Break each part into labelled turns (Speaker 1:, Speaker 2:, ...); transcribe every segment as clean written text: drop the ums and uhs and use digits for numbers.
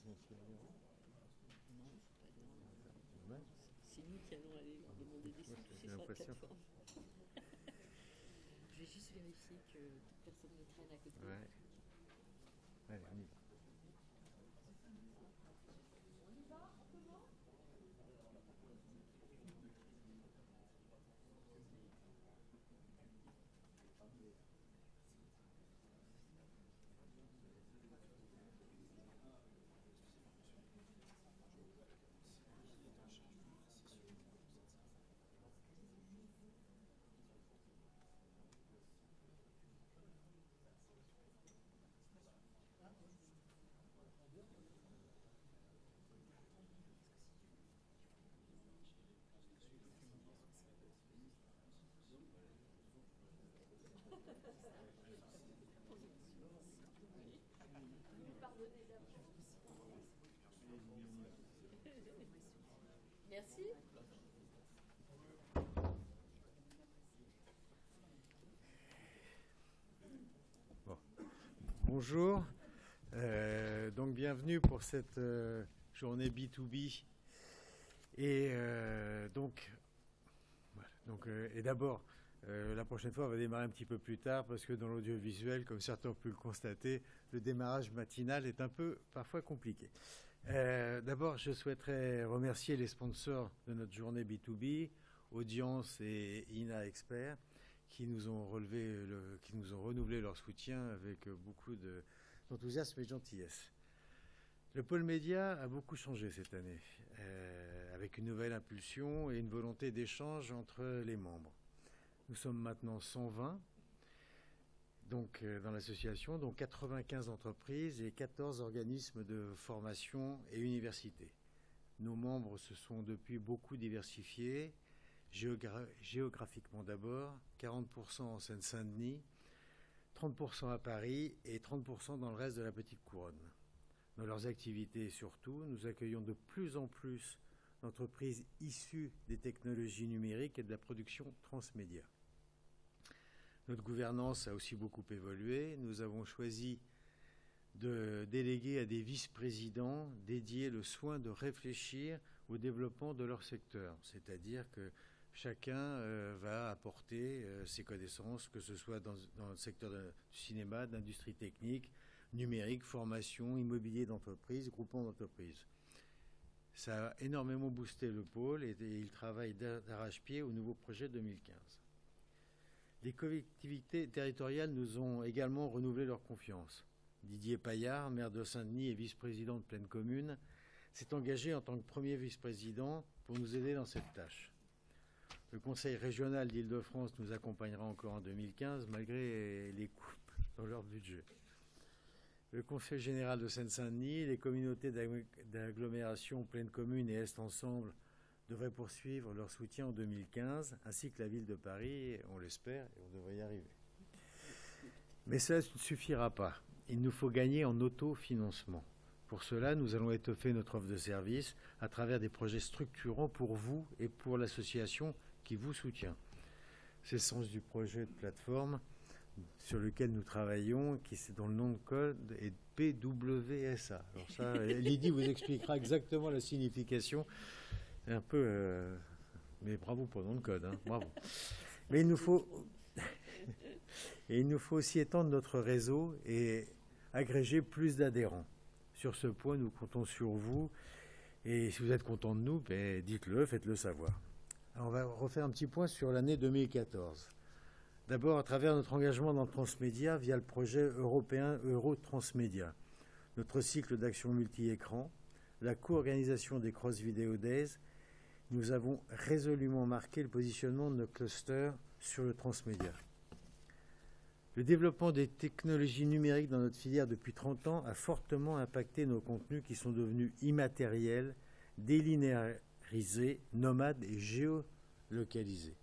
Speaker 1: Non, c'est pas bien. C'est nous qui allons aller leur demander des sous, tu sais, sur la plateforme. Je vais juste vérifier que personne ne traîne à côté.
Speaker 2: Ouais. Allez, on y va.
Speaker 1: Merci.
Speaker 2: Bon. Bonjour, donc bienvenue pour cette journée B2B. Et et d'abord, la prochaine fois, on va démarrer un petit peu plus tard parce que dans l'audiovisuel, comme certains ont pu le constater, le démarrage matinal est un peu parfois compliqué. D'abord, je souhaiterais remercier les sponsors de notre journée B2B, Audience et INA Expert, qui nous ont renouvelé leur soutien avec beaucoup d'enthousiasme et de gentillesse. Le pôle média a beaucoup changé cette année, avec une nouvelle impulsion et une volonté d'échange entre les membres. Nous sommes maintenant 120 dans l'association, dont 95 entreprises et 14 organismes de formation et universités. Nos membres se sont depuis beaucoup diversifiés, géographiquement d'abord, 40% en Seine-Saint-Denis, 30% à Paris et 30% dans le reste de la Petite Couronne. Dans leurs activités surtout, nous accueillons de plus en plus d'entreprises issues des technologies numériques et de la production transmédia. Notre gouvernance a aussi beaucoup évolué. Nous avons choisi de déléguer à des vice-présidents dédiés le soin de réfléchir au développement de leur secteur. C'est-à-dire que chacun va apporter ses connaissances, que ce soit dans le secteur du cinéma, de l'industrie technique, numérique, formation, immobilier d'entreprise, groupement d'entreprise. Ça a énormément boosté le pôle et il travaille d'arrache-pied au nouveau projet 2015. Les collectivités territoriales nous ont également renouvelé leur confiance. Didier Paillard, maire de Saint-Denis et vice-président de Pleine Commune, s'est engagé en tant que premier vice-président pour nous aider dans cette tâche. Le Conseil régional d'Île-de-France nous accompagnera encore en 2015, malgré les coupes dans leur budget. Le Conseil général de Seine-Saint-Denis, les communautés d'agglomération Pleine Commune et Est Ensemble devraient poursuivre leur soutien en 2015, ainsi que la ville de Paris, on l'espère, et on devrait y arriver. Mais cela ne suffira pas. Il nous faut gagner en autofinancement. Pour cela, nous allons étoffer notre offre de service à travers des projets structurants pour vous et pour l'association qui vous soutient. C'est le sens du projet de plateforme sur lequel nous travaillons, dont le nom de code est PWSA. Alors ça, Lydie vous expliquera exactement la signification. Un peu, mais bravo pour le nom de code, hein, bravo. Mais il nous faut aussi étendre notre réseau et agréger plus d'adhérents. Sur ce point, nous comptons sur vous. Et si vous êtes content de nous, ben, dites-le, faites-le savoir. Alors, on va refaire un petit point sur l'année 2014. D'abord, à travers notre engagement dans le transmédia via le projet européen Euro-Transmédia, notre cycle d'action multi-écran, la co-organisation des Cross Video Days, nous avons résolument marqué le positionnement de nos clusters sur le transmédia. Le développement des technologies numériques dans notre filière depuis 30 ans a fortement impacté nos contenus qui sont devenus immatériels, délinéarisés, nomades et géolocalisés.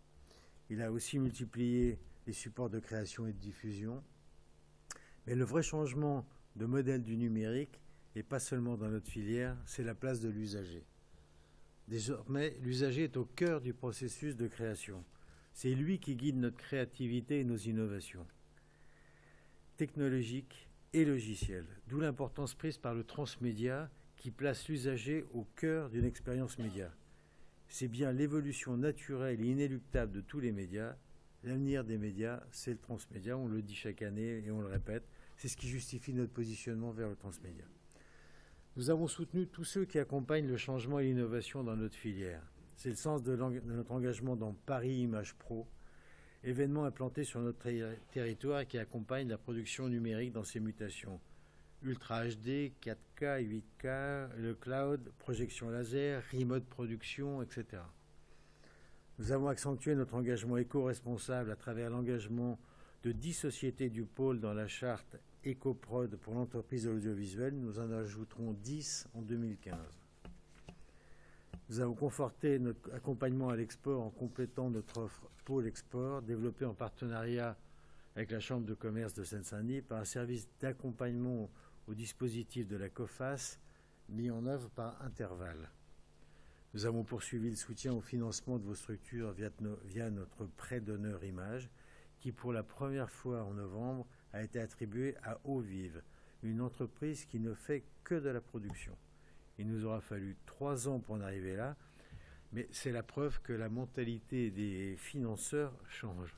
Speaker 2: Il a aussi multiplié les supports de création et de diffusion. Mais le vrai changement de modèle du numérique, et pas seulement dans notre filière, c'est la place de l'usager. Désormais, l'usager est au cœur du processus de création. C'est lui qui guide notre créativité et nos innovations technologiques et logicielles, d'où l'importance prise par le transmédia qui place l'usager au cœur d'une expérience média. C'est bien l'évolution naturelle et inéluctable de tous les médias. L'avenir des médias, c'est le transmédia, on le dit chaque année et on le répète. C'est ce qui justifie notre positionnement vers le transmédia. Nous avons soutenu tous ceux qui accompagnent le changement et l'innovation dans notre filière. C'est le sens de notre engagement dans Paris Image Pro, événement implanté sur notre territoire et qui accompagne la production numérique dans ses mutations. Ultra HD, 4K, 8K, le cloud, projection laser, remote production, etc. Nous avons accentué notre engagement éco-responsable à travers l'engagement de 10 sociétés du pôle dans la charte EcoProd pour l'entreprise de l'audiovisuel. Nous en ajouterons 10 en 2015. Nous avons conforté notre accompagnement à l'export en complétant notre offre Pôle Export, développée en partenariat avec la Chambre de commerce de Seine-Saint-Denis par un service d'accompagnement au dispositif de la COFAS mis en œuvre par Interval. Nous avons poursuivi le soutien au financement de vos structures via notre prêt d'honneur image qui, pour la première fois en novembre, a été attribué à Eau-Vive, une entreprise qui ne fait que de la production. Il nous aura fallu 3 ans pour en arriver là, mais c'est la preuve que la mentalité des financeurs change.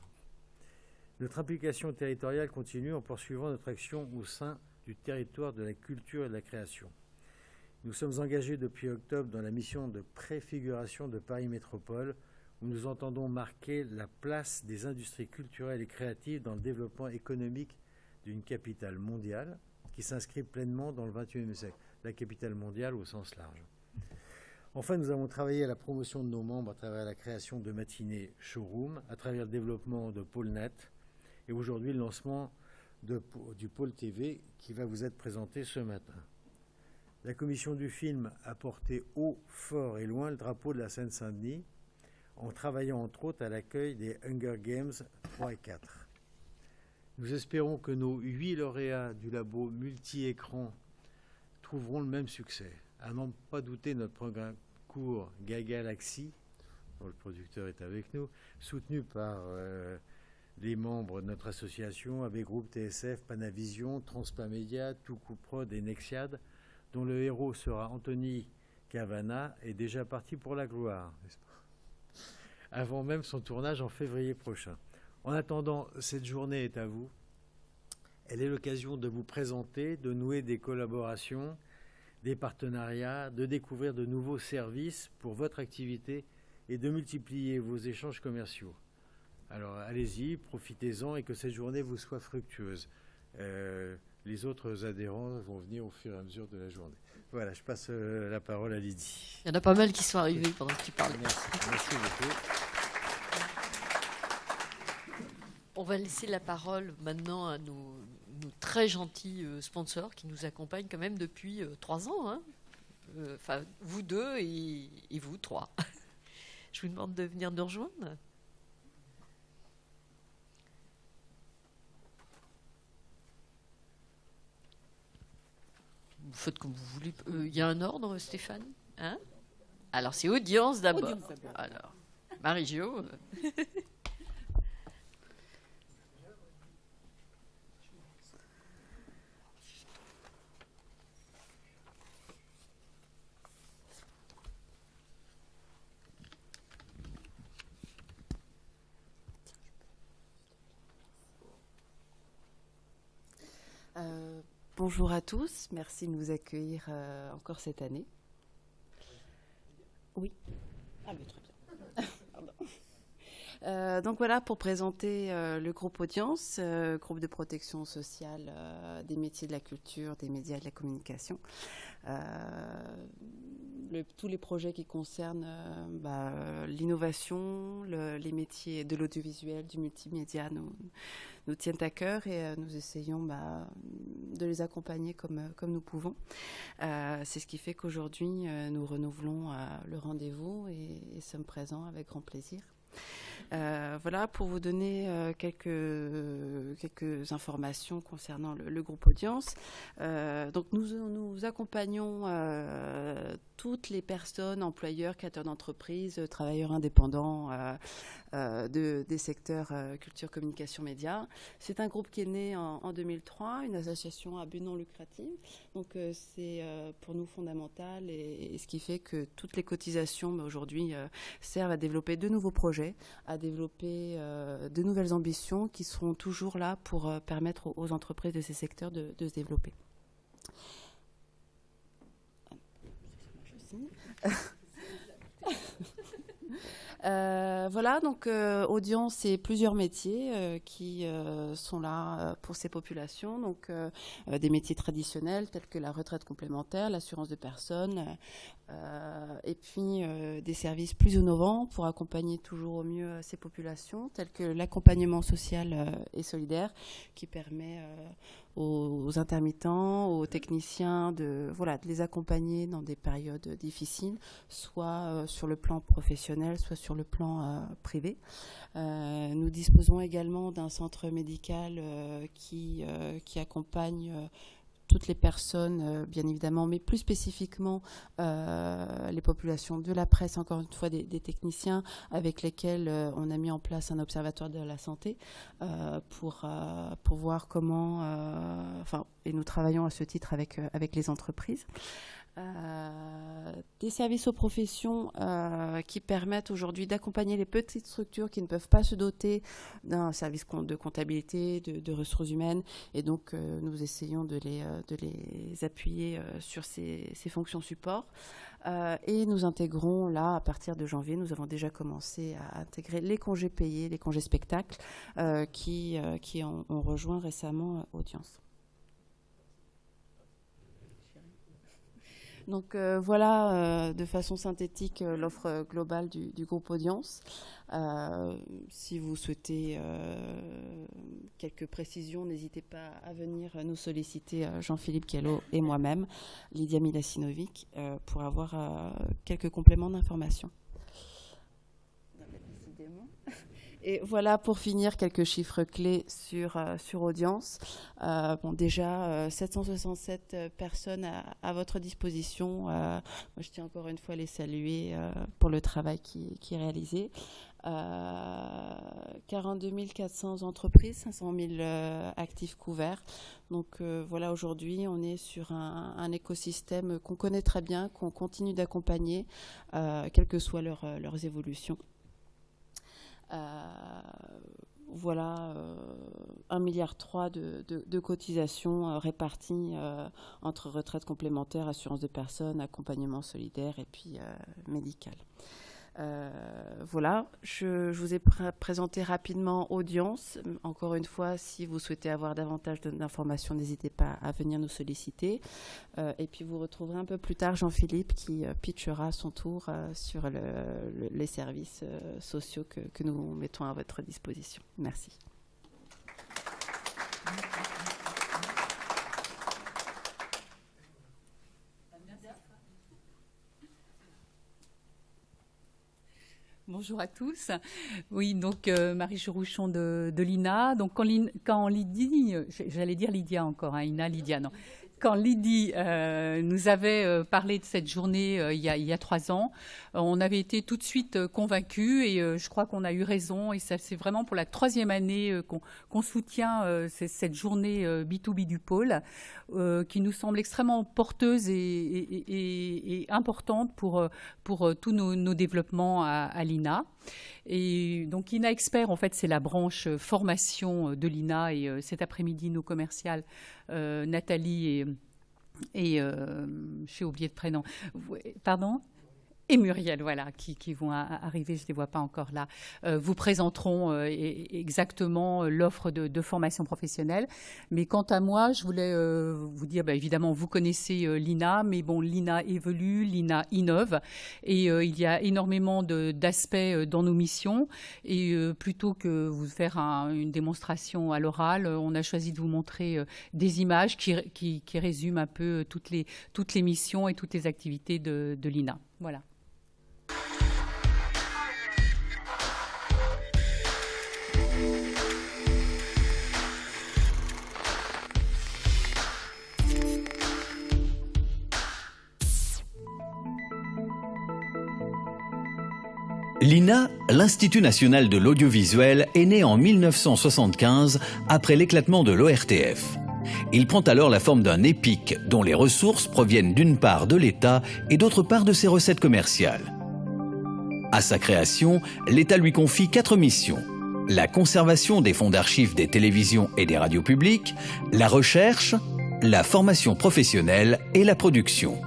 Speaker 2: Notre implication territoriale continue en poursuivant notre action au sein du territoire de la culture et de la création. Nous sommes engagés depuis octobre dans la mission de préfiguration de Paris Métropole, où nous entendons marquer la place des industries culturelles et créatives dans le développement économique d'une capitale mondiale qui s'inscrit pleinement dans le XXIe siècle, la capitale mondiale au sens large. Enfin, nous avons travaillé à la promotion de nos membres à travers la création de matinées showroom, à travers le développement de Pôle Net et aujourd'hui le lancement du Pôle TV qui va vous être présenté ce matin. La commission du film a porté haut, fort et loin le drapeau de la Seine-Saint-Denis en travaillant entre autres à l'accueil des Hunger Games 3 et 4. Nous espérons que nos 8 lauréats du labo multi-écran trouveront le même succès. À n'en pas douter, notre programme court Gagalaxy, dont le producteur est avec nous, soutenu par les membres de notre association, AB Group, TSF, Panavision, Transpamédia, Toucouprod et Nexiad, dont le héros sera Anthony Cavana, est déjà parti pour la gloire, n'est-ce pas ? Avant même son tournage en février prochain. En attendant, cette journée est à vous. Elle est l'occasion de vous présenter, de nouer des collaborations, des partenariats, de découvrir de nouveaux services pour votre activité et de multiplier vos échanges commerciaux. Alors allez-y, profitez-en et que cette journée vous soit fructueuse. Les autres adhérents vont venir au fur et à mesure de la journée. Voilà, je passe la parole à Lydie.
Speaker 1: Il y en a pas mal qui sont arrivés pendant que tu parlais.
Speaker 2: Merci beaucoup.
Speaker 1: On va laisser la parole maintenant à nos très gentils sponsors qui nous accompagnent quand même depuis 3 ans. Hein. Enfin, vous 2 et vous 3. Je vous demande de venir nous rejoindre. Vous faites comme vous voulez. Il y a un ordre, Stéphane, hein? Alors, c'est audience d'abord. Alors, Marie-Jo.
Speaker 3: Bonjour à tous, merci de nous accueillir encore cette année. Oui. Ah mais très bien. Pardon. Donc voilà, pour présenter le groupe Audience, groupe de protection sociale des métiers de la culture, des médias et de la communication. Tous les projets qui concernent l'innovation, les métiers de l'audiovisuel, du multimédia nous tiennent à cœur et nous essayons de les accompagner comme nous pouvons. C'est ce qui fait qu'aujourd'hui, nous renouvelons le rendez-vous et sommes présents avec grand plaisir. Voilà, pour vous donner quelques informations concernant le groupe Audience. Donc nous accompagnons toutes les personnes, employeurs, créateurs d'entreprises, travailleurs indépendants des secteurs culture, communication, médias. C'est un groupe qui est né en 2003, une association à but non lucratif. Donc c'est pour nous fondamental et ce qui fait que toutes les cotisations aujourd'hui servent à développer de nouveaux projets, à développer de nouvelles ambitions qui seront toujours là pour permettre aux entreprises de ces secteurs de se développer. Voilà, donc Audience et plusieurs métiers qui sont là pour ces populations. Donc des métiers traditionnels tels que la retraite complémentaire, l'assurance de personnes, et puis des services plus innovants pour accompagner toujours au mieux ces populations, tels que l'accompagnement social et solidaire qui permet aux intermittents, aux techniciens de les accompagner dans des périodes difficiles, soit sur le plan professionnel, soit sur le plan privé. Nous disposons également d'un centre médical qui accompagne toutes les personnes, bien évidemment, mais plus spécifiquement les populations de la presse, encore une fois des techniciens avec lesquels on a mis en place un observatoire de la santé pour voir comment, et nous travaillons à ce titre avec les entreprises. Des services aux professions qui permettent aujourd'hui d'accompagner les petites structures qui ne peuvent pas se doter d'un service de comptabilité, de ressources humaines, et donc nous essayons de les appuyer sur ces fonctions support. Et nous intégrons là, à partir de janvier, nous avons déjà commencé à intégrer les congés payés, les congés spectacles qui ont rejoint récemment Audience. Donc voilà de façon synthétique l'offre globale du groupe Audience. Si vous souhaitez quelques précisions, n'hésitez pas à venir nous solliciter, Jean-Philippe Callot et moi-même, Lydia Milasinovic, pour avoir quelques compléments d'information. Et voilà, pour finir, quelques chiffres clés sur Audience. Déjà, 767 personnes à votre disposition. Moi, je tiens encore une fois à les saluer pour le travail qui est réalisé. 42 400 entreprises, 500 000 actifs couverts. Donc voilà, aujourd'hui, on est sur un écosystème qu'on connaît très bien, qu'on continue d'accompagner, quelles que soient leurs évolutions. Voilà 1,3 milliard de cotisations réparties entre retraite complémentaire, assurance de personnes, accompagnement solidaire et puis médical. Voilà, je vous ai présenté rapidement Audience. Encore une fois, si vous souhaitez avoir davantage d'informations, n'hésitez pas à venir nous solliciter. Et puis vous retrouverez un peu plus tard Jean-Philippe qui pitchera à son tour sur les services sociaux que nous mettons à votre disposition. Merci.
Speaker 4: Bonjour à tous. Oui, donc Marie Cherouchon de l'INA. Donc quand Lydie, j'allais dire Lydia encore, hein, INA, Lydia, non. Quand Lydie nous avait parlé de cette journée il y a 3 ans, on avait été tout de suite convaincus et je crois qu'on a eu raison. Et ça, c'est vraiment pour la 3e année qu'on soutient cette journée B2B du pôle qui nous semble extrêmement porteuse et importante pour tous nos développements à l'INA. Et donc INA Expert, en fait, c'est la branche formation de l'INA. Et cet après-midi, nos commerciales, Nathalie et j'ai oublié de prénom. Pardon ? Et Muriel, voilà, qui vont arriver, je ne les vois pas encore là, vous présenteront exactement l'offre de formation professionnelle. Mais quant à moi, je voulais vous dire, évidemment, vous connaissez l'INA, mais bon, l'INA évolue, l'INA innove, et il y a énormément d'aspects dans nos missions. Et plutôt que vous faire une démonstration à l'oral, on a choisi de vous montrer des images qui résument un peu toutes les missions et toutes les activités de l'INA. Voilà.
Speaker 5: L'INA, l'Institut national de l'audiovisuel, est né en 1975 après l'éclatement de l'ORTF. Il prend alors la forme d'un EPIC dont les ressources proviennent d'une part de l'État et d'autre part de ses recettes commerciales. À sa création, l'État lui confie 4 missions. La conservation des fonds d'archives des télévisions et des radios publiques, la recherche, la formation professionnelle et la production.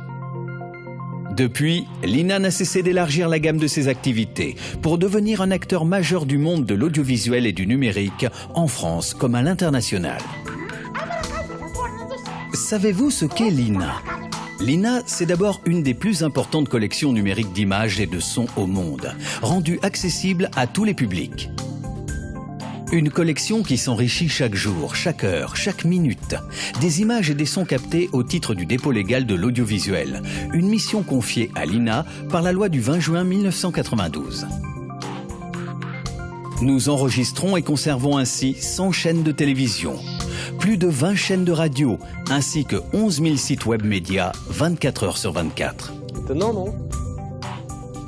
Speaker 5: Depuis, l'INA n'a cessé d'élargir la gamme de ses activités pour devenir un acteur majeur du monde de l'audiovisuel et du numérique, en France comme à l'international. Savez-vous ce qu'est l'INA ? L'INA, c'est d'abord une des plus importantes collections numériques d'images et de sons au monde, rendue accessible à tous les publics. Une collection qui s'enrichit chaque jour, chaque heure, chaque minute. Des images et des sons captés au titre du dépôt légal de l'audiovisuel. Une mission confiée à l'INA par la loi du 20 juin 1992. Nous enregistrons et conservons ainsi 100 chaînes de télévision, plus de 20 chaînes de radio, ainsi que 11 000 sites web médias 24 heures sur 24.
Speaker 6: Non.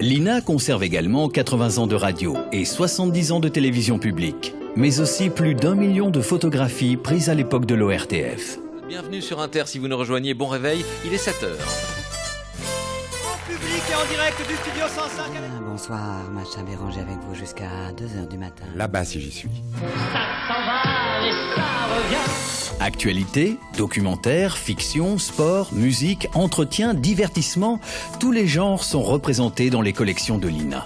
Speaker 5: L'INA conserve également 80 ans de radio et 70 ans de télévision publique, mais aussi plus d'1 million de photographies prises à l'époque de l'ORTF.
Speaker 7: Bienvenue sur Inter, si vous nous rejoignez, bon réveil, il est 7h.
Speaker 8: En public et en direct du studio 105.
Speaker 9: Bonsoir, Macha Béranger avec vous jusqu'à 2h du matin.
Speaker 6: Là-bas si j'y suis.
Speaker 5: Actualité, documentaire, fiction, sport, musique, entretien, divertissement, tous les genres sont représentés dans les collections de l'INA.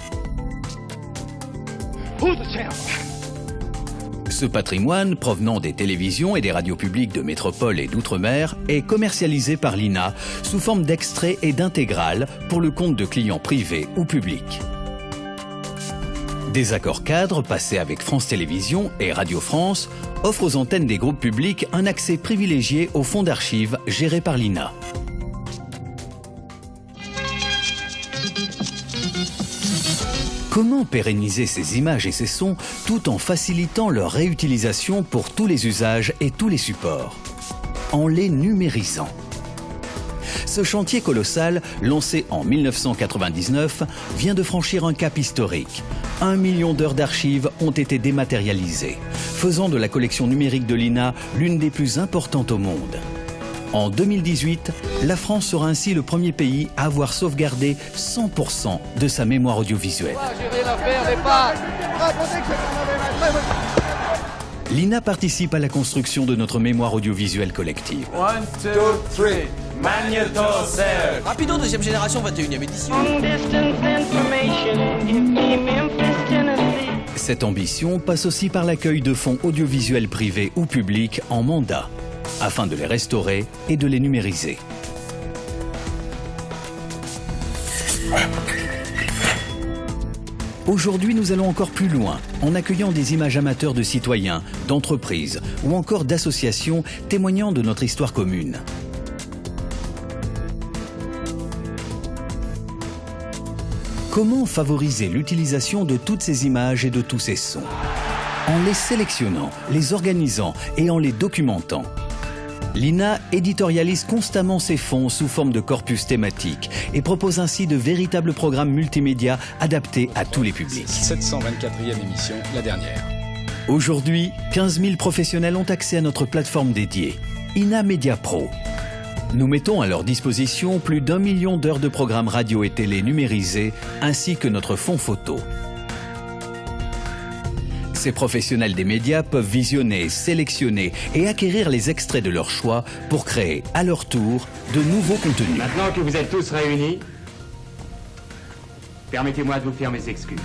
Speaker 5: Ce patrimoine, provenant des télévisions et des radios publiques de métropole et d'outre-mer, est commercialisé par l'INA sous forme d'extraits et d'intégrales pour le compte de clients privés ou publics. Des accords cadres passés avec France Télévisions et Radio France offrent aux antennes des groupes publics un accès privilégié aux fonds d'archives gérés par l'INA. Comment pérenniser ces images et ces sons tout en facilitant leur réutilisation pour tous les usages et tous les supports ? En les numérisant. Ce chantier colossal, lancé en 1999, vient de franchir un cap historique. 1 million d'heures d'archives ont été dématérialisées, faisant de la collection numérique de l'INA l'une des plus importantes au monde. En 2018, la France sera ainsi le premier pays à avoir sauvegardé 100% de sa mémoire audiovisuelle. L'INA participe à la construction de notre mémoire audiovisuelle collective.
Speaker 8: 1, 2, 3, magnétosphère. Rapido, deuxième génération, 21e édition.
Speaker 5: Cette ambition passe aussi par l'accueil de fonds audiovisuels privés ou publics en mandat, afin de les restaurer et de les numériser. Aujourd'hui, nous allons encore plus loin, en accueillant des images amateurs de citoyens, d'entreprises ou encore d'associations témoignant de notre histoire commune. Comment favoriser l'utilisation de toutes ces images et de tous ces sons ? En les sélectionnant, les organisant et en les documentant. L'INA éditorialise constamment ses fonds sous forme de corpus thématiques et propose ainsi de véritables programmes multimédia adaptés à tous les publics.
Speaker 6: 724e émission, la dernière.
Speaker 5: Aujourd'hui, 15 000 professionnels ont accès à notre plateforme dédiée, INA Media Pro. Nous mettons à leur disposition plus d'1 million d'heures de programmes radio et télé numérisés, ainsi que notre fonds photo. Ces professionnels des médias peuvent visionner, sélectionner et acquérir les extraits de leur choix pour créer, à leur tour, de nouveaux contenus.
Speaker 10: Maintenant que vous êtes tous réunis, permettez-moi de vous faire mes excuses.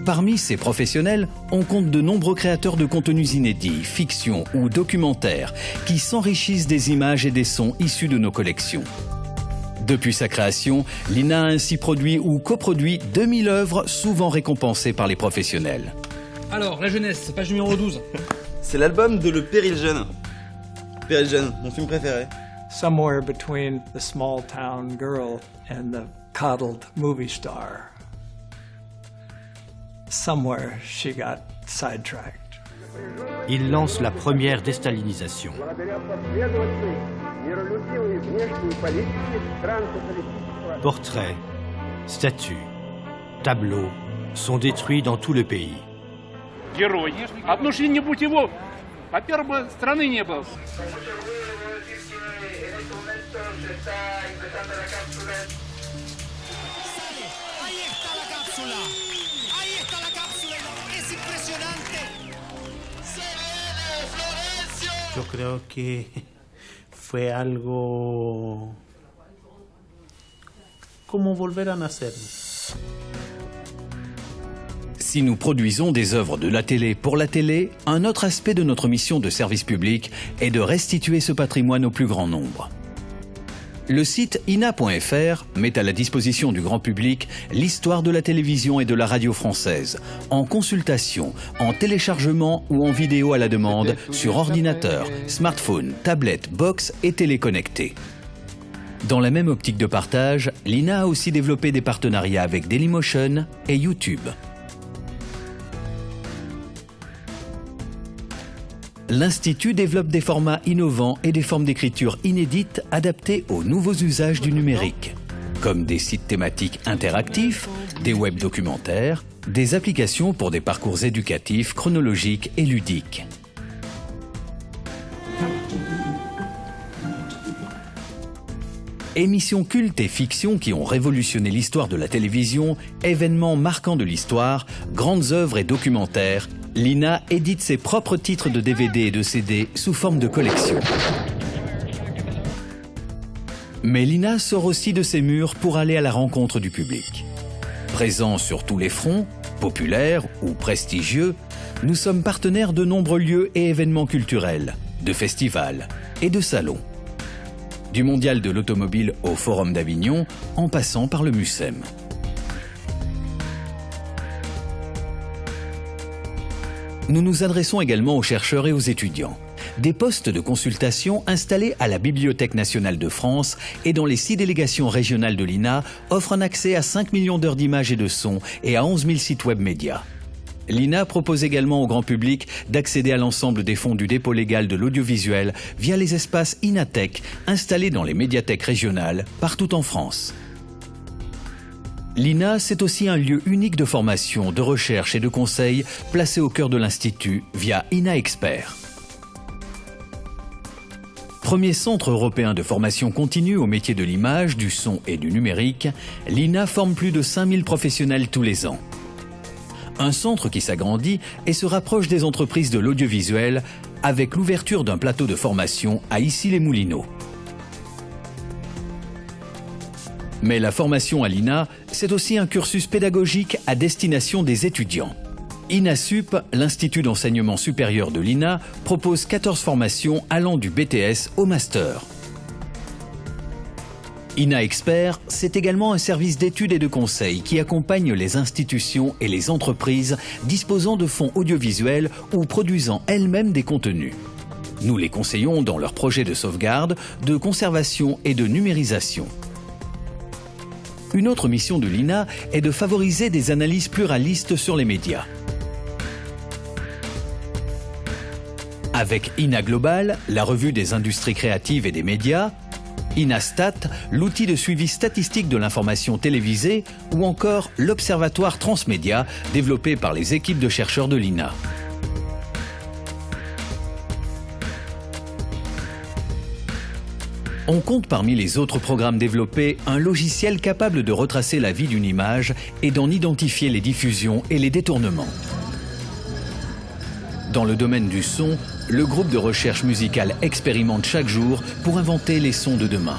Speaker 5: Parmi ces professionnels, on compte de nombreux créateurs de contenus inédits, fiction ou documentaires, qui s'enrichissent des images et des sons issus de nos collections. Depuis sa création, l'INA a ainsi produit ou coproduit 2000 œuvres souvent récompensées par les professionnels.
Speaker 11: Alors, la jeunesse, page numéro 12.
Speaker 12: C'est l'album de Le Péril Jeune. Péril Jeune, mon film préféré.
Speaker 13: Somewhere between the small town girl and the coddled movie star. Somewhere she got sidetracked.
Speaker 14: Il lance la première déstalinisation. Portraits, statues, tableaux, sont détruits dans tout le pays.
Speaker 11: Герой. Отношения не будь его. Во-первых, страны не было.
Speaker 15: Yo creo que fue algo como volver a nacer.
Speaker 5: Si nous produisons des œuvres de la télé pour la télé, un autre aspect de notre mission de service public est de restituer ce patrimoine au plus grand nombre. Le site ina.fr met à la disposition du grand public l'histoire de la télévision et de la radio française, en consultation, en téléchargement ou en vidéo à la demande sur ordinateur, smartphone, tablette, box et téléconnecté. Dans la même optique de partage, l'INA a aussi développé des partenariats avec Dailymotion et YouTube. L'Institut développe des formats innovants et des formes d'écriture inédites adaptées aux nouveaux usages du numérique, comme des sites thématiques interactifs, des web documentaires, des applications pour des parcours éducatifs, chronologiques et ludiques. Émissions cultes et fictions qui ont révolutionné l'histoire de la télévision, événements marquants de l'histoire, grandes œuvres et documentaires, l'INA édite ses propres titres de DVD et de CD sous forme de collection. Mais l'INA sort aussi de ses murs pour aller à la rencontre du public. Présents sur tous les fronts, populaires ou prestigieux, nous sommes partenaires de nombreux lieux et événements culturels, de festivals et de salons. Du Mondial de l'automobile au Forum d'Avignon, en passant par le MUSEM. Nous nous adressons également aux chercheurs et aux étudiants. Des postes de consultation installés à la Bibliothèque nationale de France et dans les 6 délégations régionales de l'INA offrent un accès à 5 millions d'heures d'images et de sons et à 11 000 sites web médias. L'INA propose également au grand public d'accéder à l'ensemble des fonds du dépôt légal de l'audiovisuel via les espaces Inatech installés dans les médiathèques régionales partout en France. L'INA, c'est aussi un lieu unique de formation, de recherche et de conseil placé au cœur de l'Institut via INA Expert. Premier centre européen de formation continue au métier de l'image, du son et du numérique, l'INA forme plus de 5000 professionnels tous les ans. Un centre qui s'agrandit et se rapproche des entreprises de l'audiovisuel avec l'ouverture d'un plateau de formation à Issy-les-Moulineaux. Mais la formation à l'INA, c'est aussi un cursus pédagogique à destination des étudiants. INASUP, l'Institut d'enseignement supérieur de l'INA, propose 14 formations allant du BTS au master. INA Expert, c'est également un service d'études et de conseil qui accompagne les institutions et les entreprises disposant de fonds audiovisuels ou produisant elles-mêmes des contenus. Nous les conseillons dans leurs projets de sauvegarde, de conservation et de numérisation. Une autre mission de l'INA est de favoriser des analyses pluralistes sur les médias. Avec INA Global, la revue des industries créatives et des médias, INAStat, l'outil de suivi statistique de l'information télévisée, ou encore l'Observatoire Transmédia, développé par les équipes de chercheurs de l'INA. On compte parmi les autres programmes développés un logiciel capable de retracer la vie d'une image et d'en identifier les diffusions et les détournements. Dans le domaine du son, le groupe de recherche musicale expérimente chaque jour pour inventer les sons de demain.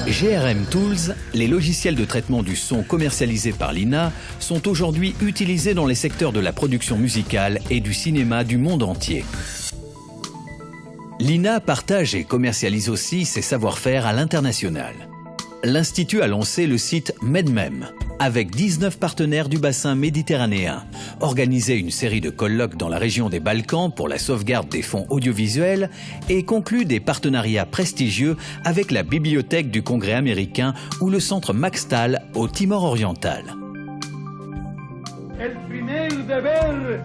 Speaker 5: GRM Tools, les logiciels de traitement du son commercialisés par l'INA, sont aujourd'hui utilisés dans les secteurs de la production musicale et du cinéma du monde entier. L'INA partage et commercialise aussi ses savoir-faire à l'international. L'Institut a lancé le site MEDMEM, avec 19 partenaires du bassin méditerranéen, organisé une série de colloques dans la région des Balkans pour la sauvegarde des fonds audiovisuels et conclu des partenariats prestigieux avec la Bibliothèque du Congrès américain ou le centre Maxtal au Timor oriental.
Speaker 16: El primer deber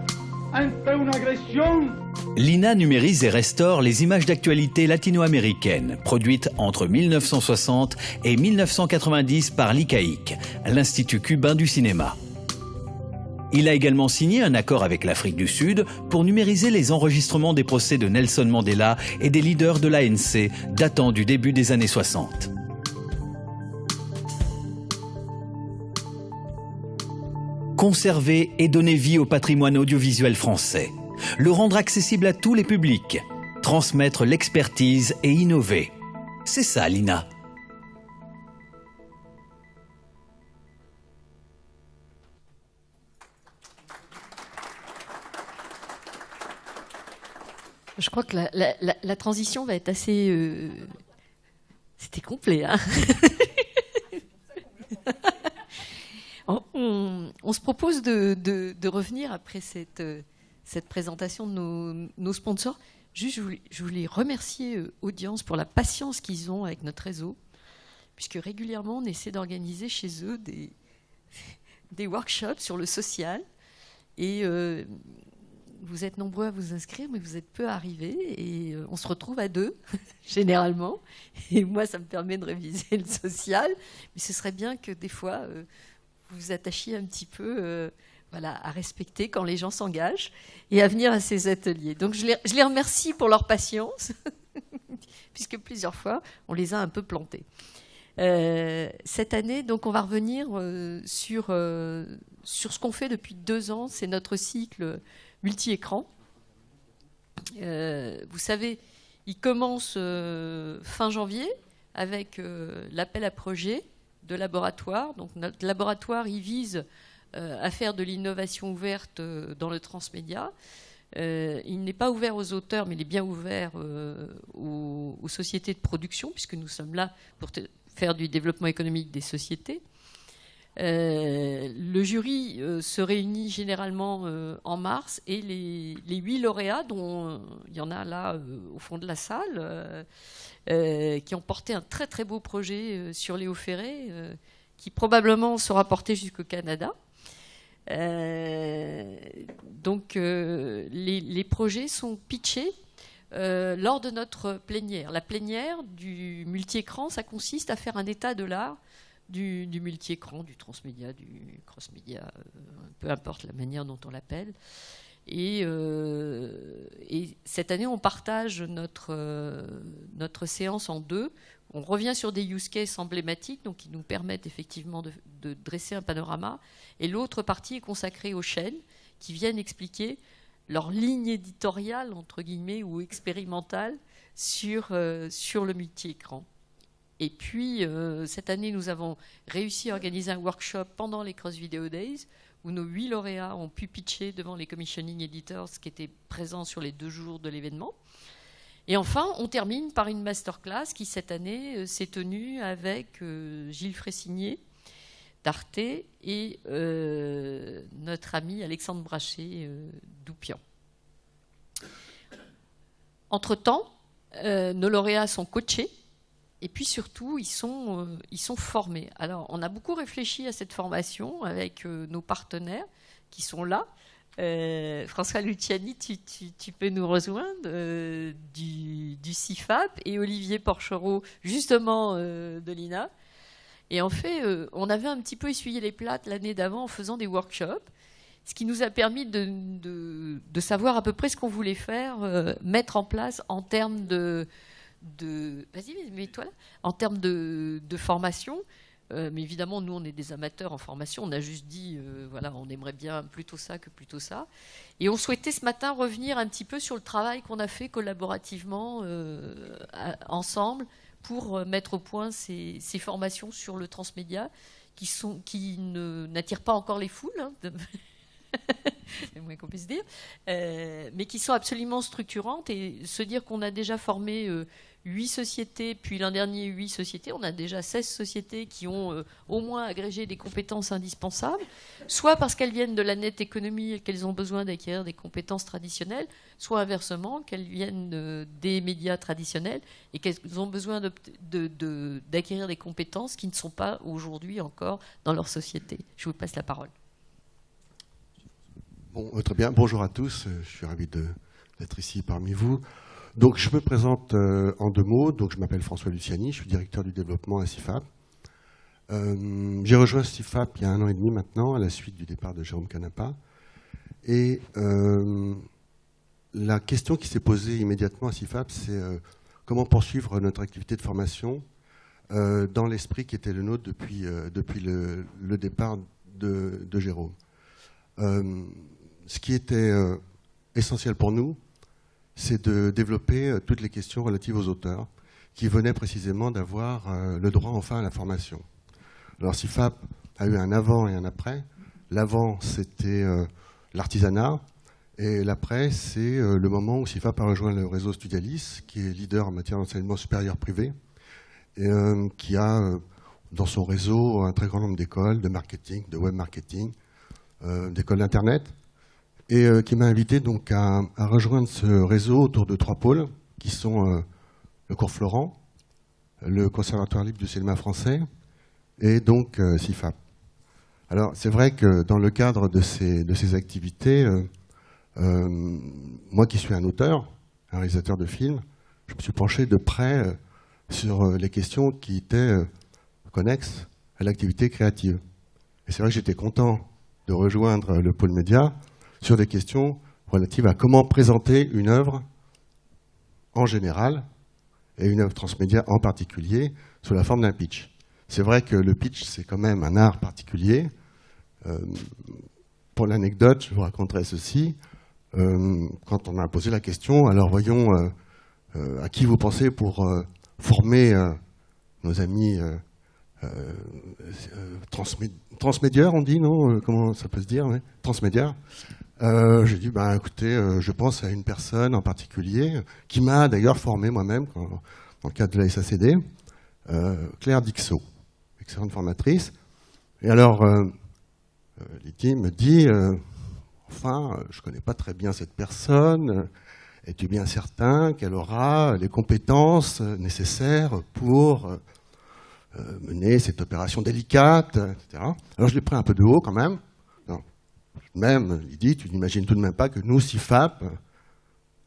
Speaker 16: ante una agresión
Speaker 5: L'INA numérise et restaure les images d'actualité latino-américaines produites entre 1960 et 1990 par l'ICAIC, l'Institut cubain du cinéma. Il a également signé un accord avec l'Afrique du Sud pour numériser les enregistrements des procès de Nelson Mandela et des leaders de l'ANC datant du début des années 60. Conserver et donner vie au patrimoine audiovisuel français. Le rendre accessible à tous les publics. Transmettre l'expertise et innover. C'est ça, l'INA.
Speaker 1: Je crois que la transition va être assez... C'était complet, hein. On se propose de revenir après cette présentation de nos sponsors. Juste, je voulais remercier Audience pour la patience qu'ils ont avec notre réseau, puisque régulièrement, on essaie d'organiser chez eux des workshops sur le social. Et vous êtes nombreux à vous inscrire, mais vous êtes peu arrivés. Et on se retrouve à 2, généralement. Et moi, ça me permet de réviser le social. Mais ce serait bien que des fois, vous vous attachiez un petit peu à respecter quand les gens s'engagent et à venir à ces ateliers. Donc, je les remercie pour leur patience, puisque plusieurs fois, on les a un peu plantés. Cette année, donc, on va revenir sur ce qu'on fait depuis 2 ans. C'est notre cycle multi-écran. Vous savez, il commence fin janvier avec l'appel à projet de laboratoire. Donc, notre laboratoire, il vise à faire de l'innovation ouverte dans le transmédia. Il n'est pas ouvert aux auteurs, mais il est bien ouvert aux sociétés de production, puisque nous sommes là pour faire du développement économique des sociétés. Le jury se réunit généralement en mars, et les 8 lauréats, dont il y en a là au fond de la salle, qui ont porté un très très beau projet sur Léo Ferré, qui probablement sera porté jusqu'au Canada. Donc les projets sont pitchés lors de notre plénière. La plénière du multi-écran, ça consiste à faire un état de l'art du multi-écran, du transmédia, du cross-média, peu importe la manière dont on l'appelle. Et cette année, on partage notre séance en 2. On revient sur des use cases emblématiques, donc qui nous permettent effectivement de dresser un panorama. Et l'autre partie est consacrée aux chaînes, qui viennent expliquer leur ligne éditoriale, entre guillemets, ou expérimentale sur le multi-écran. Et puis, cette année, nous avons réussi à organiser un workshop pendant les Cross Video Days, où nos 8 lauréats ont pu pitcher devant les commissioning editors qui étaient présents sur les 2 jours de l'événement. Et enfin, on termine par une masterclass qui, cette année, s'est tenue avec Gilles Fressigné d'Arte et notre ami Alexandre Brachet d'Oupian. Entre-temps, nos lauréats sont coachés. Et puis surtout, ils sont formés. Alors, on a beaucoup réfléchi à cette formation avec nos partenaires qui sont là. François Luciani, tu peux nous rejoindre du CIFAP, et Olivier Porchereau, justement, de l'INA. Et en fait, on avait un petit peu essuyé les plâtres l'année d'avant en faisant des workshops, ce qui nous a permis de savoir à peu près ce qu'on voulait faire, mettre en place en termes vas-y, mets-toi là. En termes de formation, mais évidemment, nous, on est des amateurs en formation. On a juste dit, on aimerait bien plutôt ça que plutôt ça. Et on souhaitait ce matin revenir un petit peu sur le travail qu'on a fait collaborativement ensemble pour mettre au point ces formations sur le transmédia qui n'attirent pas encore les foules. Hein, c'est moins qu'on puisse dire, mais qui sont absolument structurantes, et se dire qu'on a déjà formé 8 sociétés, puis l'an dernier 8 sociétés, on a déjà 16 sociétés qui ont au moins agrégé des compétences indispensables, soit parce qu'elles viennent de la net économie et qu'elles ont besoin d'acquérir des compétences traditionnelles, soit inversement, qu'elles viennent des médias traditionnels et qu'elles ont besoin d'acquérir des compétences qui ne sont pas aujourd'hui encore dans leur société. Je vous passe la parole.
Speaker 16: Bon, très bien. Bonjour à tous. Je suis ravi de d'être ici parmi vous. Donc, je me présente en 2 mots. Donc, je m'appelle François Luciani, je suis directeur du développement à CIFAP. J'ai rejoint CIFAP il y a 1 an et demi maintenant, à la suite du départ de Jérôme Canapa. Et la question qui s'est posée immédiatement à CIFAP, c'est comment poursuivre notre activité de formation dans l'esprit qui était le nôtre depuis le départ de Jérôme. Ce qui était essentiel pour nous, c'est de développer toutes les questions relatives aux auteurs, qui venaient précisément d'avoir le droit enfin à la formation. Alors CIFAP a eu un avant et un après. L'avant, c'était l'artisanat, et l'après, c'est le moment où CIFAP a rejoint le réseau Studialis, qui est leader en matière d'enseignement supérieur privé, et qui a dans son réseau un très grand nombre d'écoles, de marketing, de web marketing, d'écoles d'Internet, et qui m'a invité donc à rejoindre ce réseau autour de 3 pôles, qui sont le Cours Florent, le Conservatoire libre du cinéma français, et donc CIFAP. Alors c'est vrai que dans le cadre de ces activités, moi qui suis un auteur, un réalisateur de films, je me suis penché de près sur les questions qui étaient connexes à l'activité créative. Et c'est vrai que j'étais content de rejoindre le pôle média sur des questions relatives à comment présenter une œuvre en général et une œuvre transmédia en particulier sous la forme d'un pitch. C'est vrai que le pitch, c'est quand même un art particulier. Pour l'anecdote, je vous raconterai ceci. Quand on m'a posé la question, alors voyons à qui vous pensez pour former nos amis transmédiaires, on dit, non? Comment ça peut se dire, ouais, transmédiaires. J'ai dit, ben, écoutez, je pense à une personne en particulier, qui m'a d'ailleurs formé moi-même dans le cadre de la SACD, Claire Dixot, excellente formatrice. Et alors, Lydie me dit, enfin, je ne connais pas très bien cette personne, es-tu bien certain qu'elle aura les compétences nécessaires pour mener cette opération délicate, etc. Alors je l'ai pris un peu de haut quand même. Non. Même, Lydie, tu n'imagines tout de même pas que nous, CIFAP,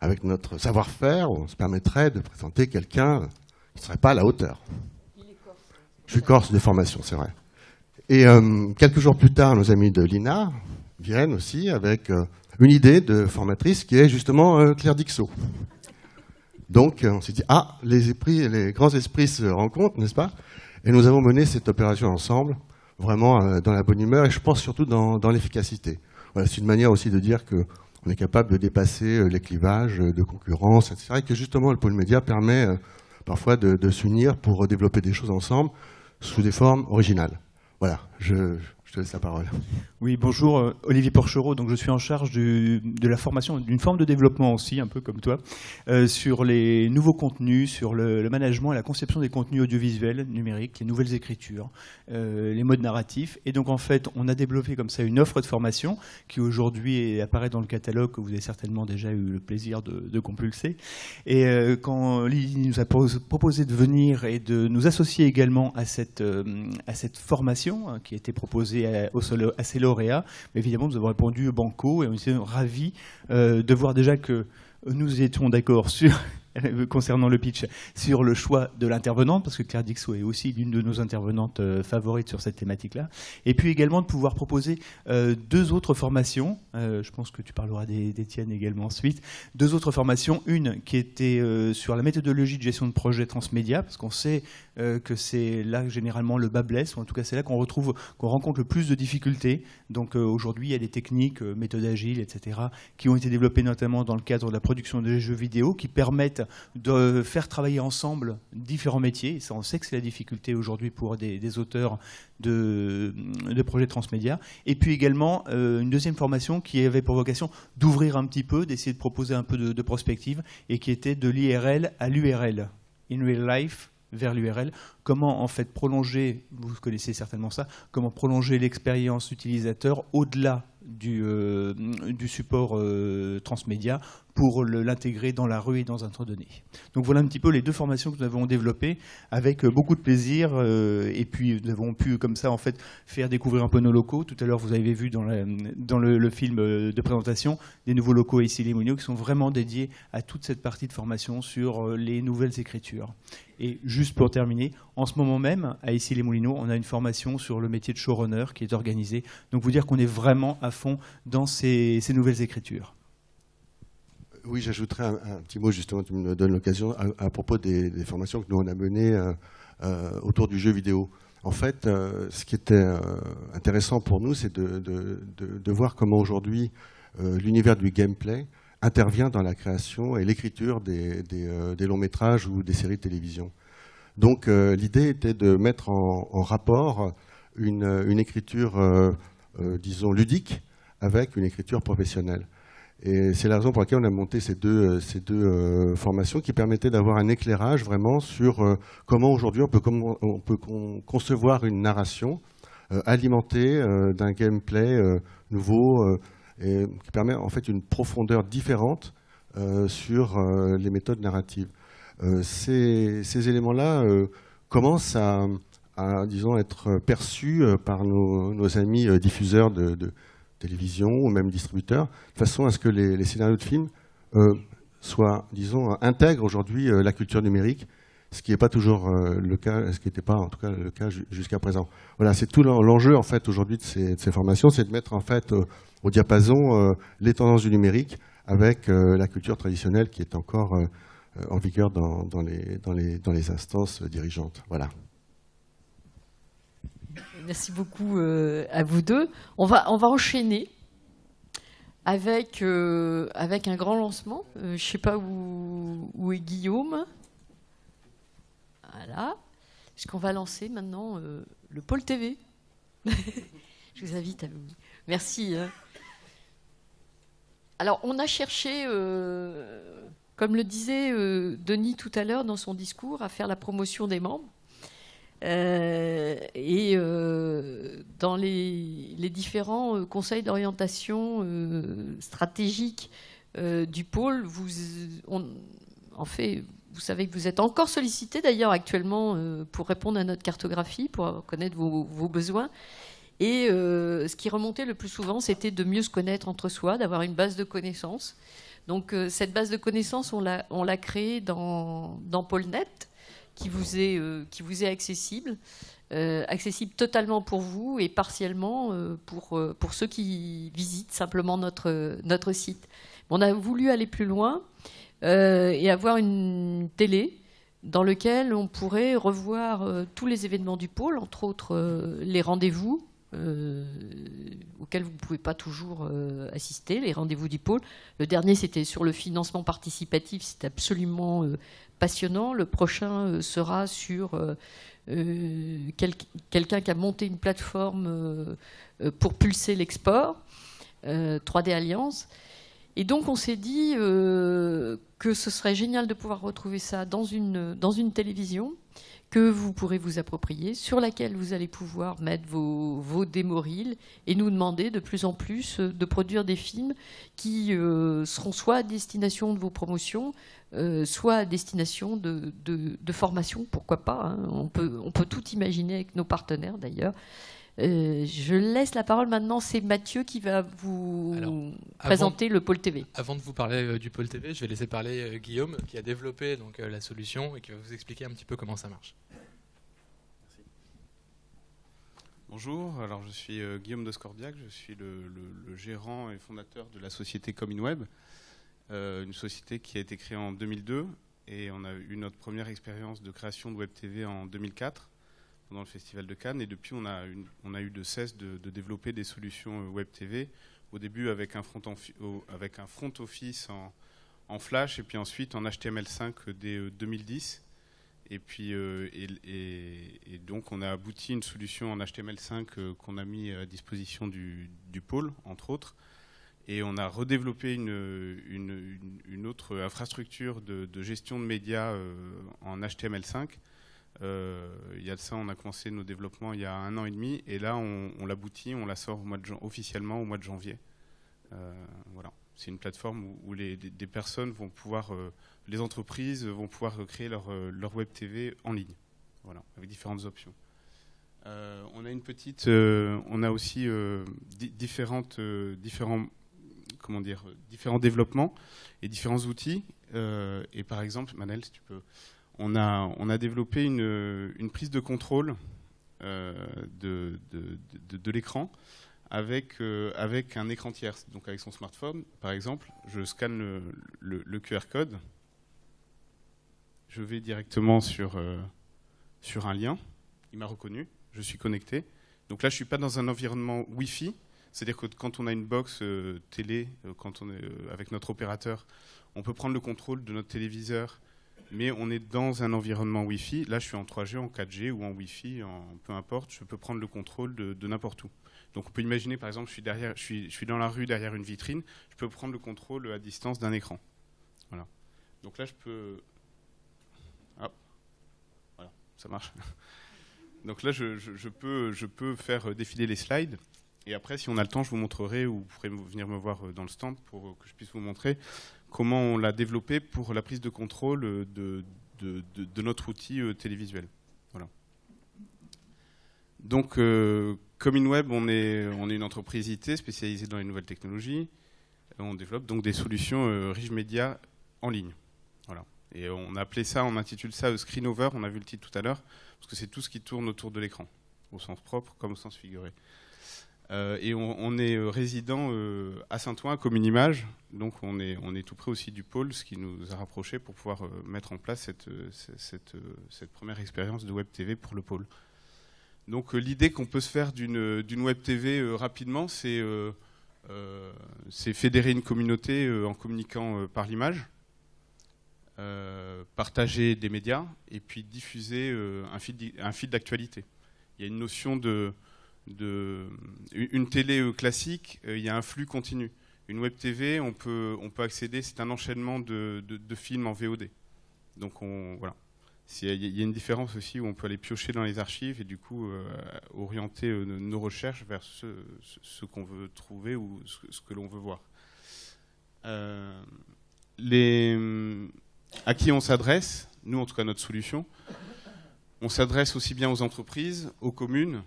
Speaker 16: avec notre savoir-faire, on se permettrait de présenter quelqu'un qui ne serait pas à la hauteur. Je suis corse de formation, c'est vrai. Et quelques jours plus tard, nos amis de l'INA viennent aussi avec une idée de formatrice qui est justement Claire Dixot. Donc on s'est dit, ah, les grands esprits se rencontrent, n'est-ce pas? Et nous avons mené cette opération ensemble, vraiment dans la bonne humeur, et je pense surtout dans l'efficacité. Voilà, c'est une manière aussi de dire qu'on est capable de dépasser les clivages de concurrence, etc. Et que justement le pôle média permet parfois de s'unir pour développer des choses ensemble sous des formes originales. Voilà, je te laisse la parole.
Speaker 17: Oui, bonjour, Olivier Porchereau. Donc je suis en charge de la formation d'une forme de développement aussi, un peu comme toi, sur les nouveaux contenus, sur le management et la conception des contenus audiovisuels, numériques, les nouvelles écritures, les modes narratifs. Et donc en fait, on a développé comme ça une offre de formation qui aujourd'hui apparaît dans le catalogue que vous avez certainement déjà eu le plaisir de compulser. Et quand Lydie nous a proposé de venir et de nous associer également à cette formation qui a été proposée à ces lauréats, mais évidemment nous avons répondu banco et on était ravis de voir déjà que nous étions d'accord concernant le pitch, sur le choix de l'intervenante, parce que Claire Dixot est aussi l'une de nos intervenantes favorites sur cette thématique-là, et puis également de pouvoir proposer 2 autres formations, je pense que tu parleras des tiennes également ensuite, 2 autres formations, une qui était sur la méthodologie de gestion de projet transmédia, parce qu'on sait que c'est là généralement le bas blesse, ou en tout cas c'est là qu'on rencontre le plus de difficultés. Donc aujourd'hui il y a des techniques, méthodes agiles, etc., qui ont été développées notamment dans le cadre de la production des jeux vidéo, qui permettent de faire travailler ensemble différents métiers. Et ça, on sait que c'est la difficulté aujourd'hui pour des auteurs de projets transmédia. Et puis également une deuxième formation qui avait pour vocation d'ouvrir un petit peu, d'essayer de proposer un peu de prospective, et qui était de l'IRL à l'URL, in real life vers l'URL. Comment en fait prolonger, vous connaissez certainement ça, comment prolonger l'expérience utilisateur au-delà du support transmédia pour l'intégrer dans la rue et dans un temps donné. Donc voilà un petit peu les 2 formations que nous avons développées avec beaucoup de plaisir et puis nous avons pu comme ça en fait faire découvrir un peu nos locaux. Tout à l'heure vous avez vu dans le film de présentation des nouveaux locaux à Issy-les-Moulineaux qui sont vraiment dédiés à toute cette partie de formation sur les nouvelles écritures. Et juste pour terminer, en ce moment même à Issy-les-Moulineaux on a une formation sur le métier de showrunner qui est organisée. Donc vous dire qu'on est vraiment à fond dans ces nouvelles écritures.
Speaker 16: Oui, j'ajouterais un petit mot, justement, tu me donnes l'occasion, à propos des formations que nous on a menées autour du jeu vidéo. En fait, ce qui était intéressant pour nous, c'est de voir comment aujourd'hui l'univers du gameplay intervient dans la création et l'écriture des longs métrages ou des séries de télévision. Donc l'idée était de mettre en rapport une écriture, disons, ludique avec une écriture professionnelle. Et c'est la raison pour laquelle on a monté ces deux formations qui permettaient d'avoir un éclairage vraiment sur comment aujourd'hui on peut concevoir une narration alimentée d'un gameplay nouveau et qui permet en fait une profondeur différente sur les méthodes narratives. Ces éléments-là commencent à, disons, être perçus par nos amis diffuseurs de télévision ou même distributeurs, de façon à ce que les scénarios de films soient, disons, intègrent aujourd'hui la culture numérique, ce qui n'est pas toujours le cas, ce qui n'était pas en tout cas le cas jusqu'à présent. Voilà, c'est tout l'enjeu en fait aujourd'hui de ces formations, c'est de mettre en fait au diapason les tendances du numérique avec la culture traditionnelle qui est encore en vigueur dans les instances dirigeantes. Voilà.
Speaker 1: Merci beaucoup à vous deux. On va enchaîner avec un grand lancement. Je ne sais pas où est Guillaume. Voilà. Puisqu'on va lancer maintenant le pôle TV. Je vous invite à vous. Merci. Alors, on a cherché, comme le disait Denis tout à l'heure dans son discours, à faire la promotion des membres. Et dans les différents conseils d'orientation stratégique du pôle, vous savez que vous êtes encore sollicité d'ailleurs actuellement pour répondre à notre cartographie, pour connaître vos besoins. Et ce qui remontait le plus souvent, c'était de mieux se connaître entre soi, d'avoir une base de connaissances. Donc cette base de connaissances, on l'a créée dans PôleNet, qui vous est accessible totalement pour vous et partiellement pour ceux qui visitent simplement notre site. On a voulu aller plus loin et avoir une télé dans laquelle on pourrait revoir tous les événements du pôle, entre autres les rendez-vous auxquels vous ne pouvez pas toujours assister, les rendez-vous du pôle. Le dernier, c'était sur le financement participatif, c'était absolument passionnant. Le prochain sera sur quelqu'un qui a monté une plateforme pour pulser l'export, 3D Alliance. Et donc on s'est dit que ce serait génial de pouvoir retrouver ça dans une télévision que vous pourrez vous approprier, sur laquelle vous allez pouvoir mettre vos démos reels et nous demander de plus en plus de produire des films qui seront soit à destination de vos promotions, soit à destination de formation, pourquoi pas, hein. On peut tout imaginer avec nos partenaires d'ailleurs. Je laisse la parole maintenant, c'est Mathieu qui va vous présenter le pôle TV.
Speaker 18: Avant de vous parler du pôle TV, je vais laisser parler Guillaume qui a développé donc, la solution et qui va vous expliquer un petit peu comment ça marche.
Speaker 19: Merci. Bonjour, alors je suis Guillaume de Scorbiac, je suis le gérant et fondateur de la société ComInWeb, une société qui a été créée en 2002 et on a eu notre première expérience de création de Web TV en 2004. Dans le Festival de Cannes, et depuis on a eu de cesse de développer des solutions Web TV, au début avec un front office en Flash et puis ensuite en HTML5 dès 2010 et puis et donc on a abouti une solution en HTML5 qu'on a mis à disposition du pôle entre autres, et on a redéveloppé une autre infrastructure de gestion de médias en HTML5. Il y a de ça, on a commencé nos développements il y a 1 an et demi, et là on l'aboutit, on la sort officiellement au mois de janvier. Voilà, C'est une plateforme où des personnes vont pouvoir, les entreprises vont pouvoir créer leur web TV en ligne, voilà, avec différentes options. On a une petite, on a aussi différents développements et différents outils. Et par exemple, Manel, si tu peux, on a développé une prise de contrôle de l'écran avec un écran tierce. Donc avec son smartphone, par exemple, je scanne le QR code, je vais directement sur un lien, il m'a reconnu, je suis connecté. Donc là, je ne suis pas dans un environnement Wi-Fi, c'est-à-dire que quand on a une box télé, quand on est avec notre opérateur, on peut prendre le contrôle de notre téléviseur, mais on est dans un environnement Wi-Fi. Là, je suis en 3G, en 4G ou en Wi-Fi, peu importe, je peux prendre le contrôle de n'importe où. Donc on peut imaginer, par exemple, je suis dans la rue derrière une vitrine, je peux prendre le contrôle à distance d'un écran. Voilà. Donc là, je peux... Hop. Voilà, ça marche. Donc là, je peux faire défiler les slides. Et après, si on a le temps, je vous montrerai, ou vous pourrez venir me voir dans le stand pour que je puisse vous montrer comment on l'a développé pour la prise de contrôle de notre outil télévisuel. Voilà. Donc, CommonWeb, on est une entreprise IT spécialisée dans les nouvelles technologies. On développe donc des solutions riches médias en ligne. Voilà. Et on intitule ça Screen Over, on a vu le titre tout à l'heure, parce que c'est tout ce qui tourne autour de l'écran, au sens propre comme au sens figuré. Et on est résident à Saint-Ouen, à Communimage, donc on est tout près aussi du pôle, ce qui nous a rapprochés pour pouvoir mettre en place cette première expérience de Web TV pour le pôle. Donc l'idée qu'on peut se faire d'une Web TV rapidement, c'est fédérer une communauté en communiquant par l'image, partager des médias et puis diffuser un fil d'actualité. Il y a une notion une télé classique, il y a un flux continu. Une web TV, on peut accéder, c'est un enchaînement de films en VOD. Donc voilà. Il y a une différence aussi où on peut aller piocher dans les archives et du coup orienter nos recherches vers ce qu'on veut trouver ou ce que l'on veut voir. À qui on s'adresse, nous en tout cas notre solution, on s'adresse aussi bien aux entreprises, aux communes,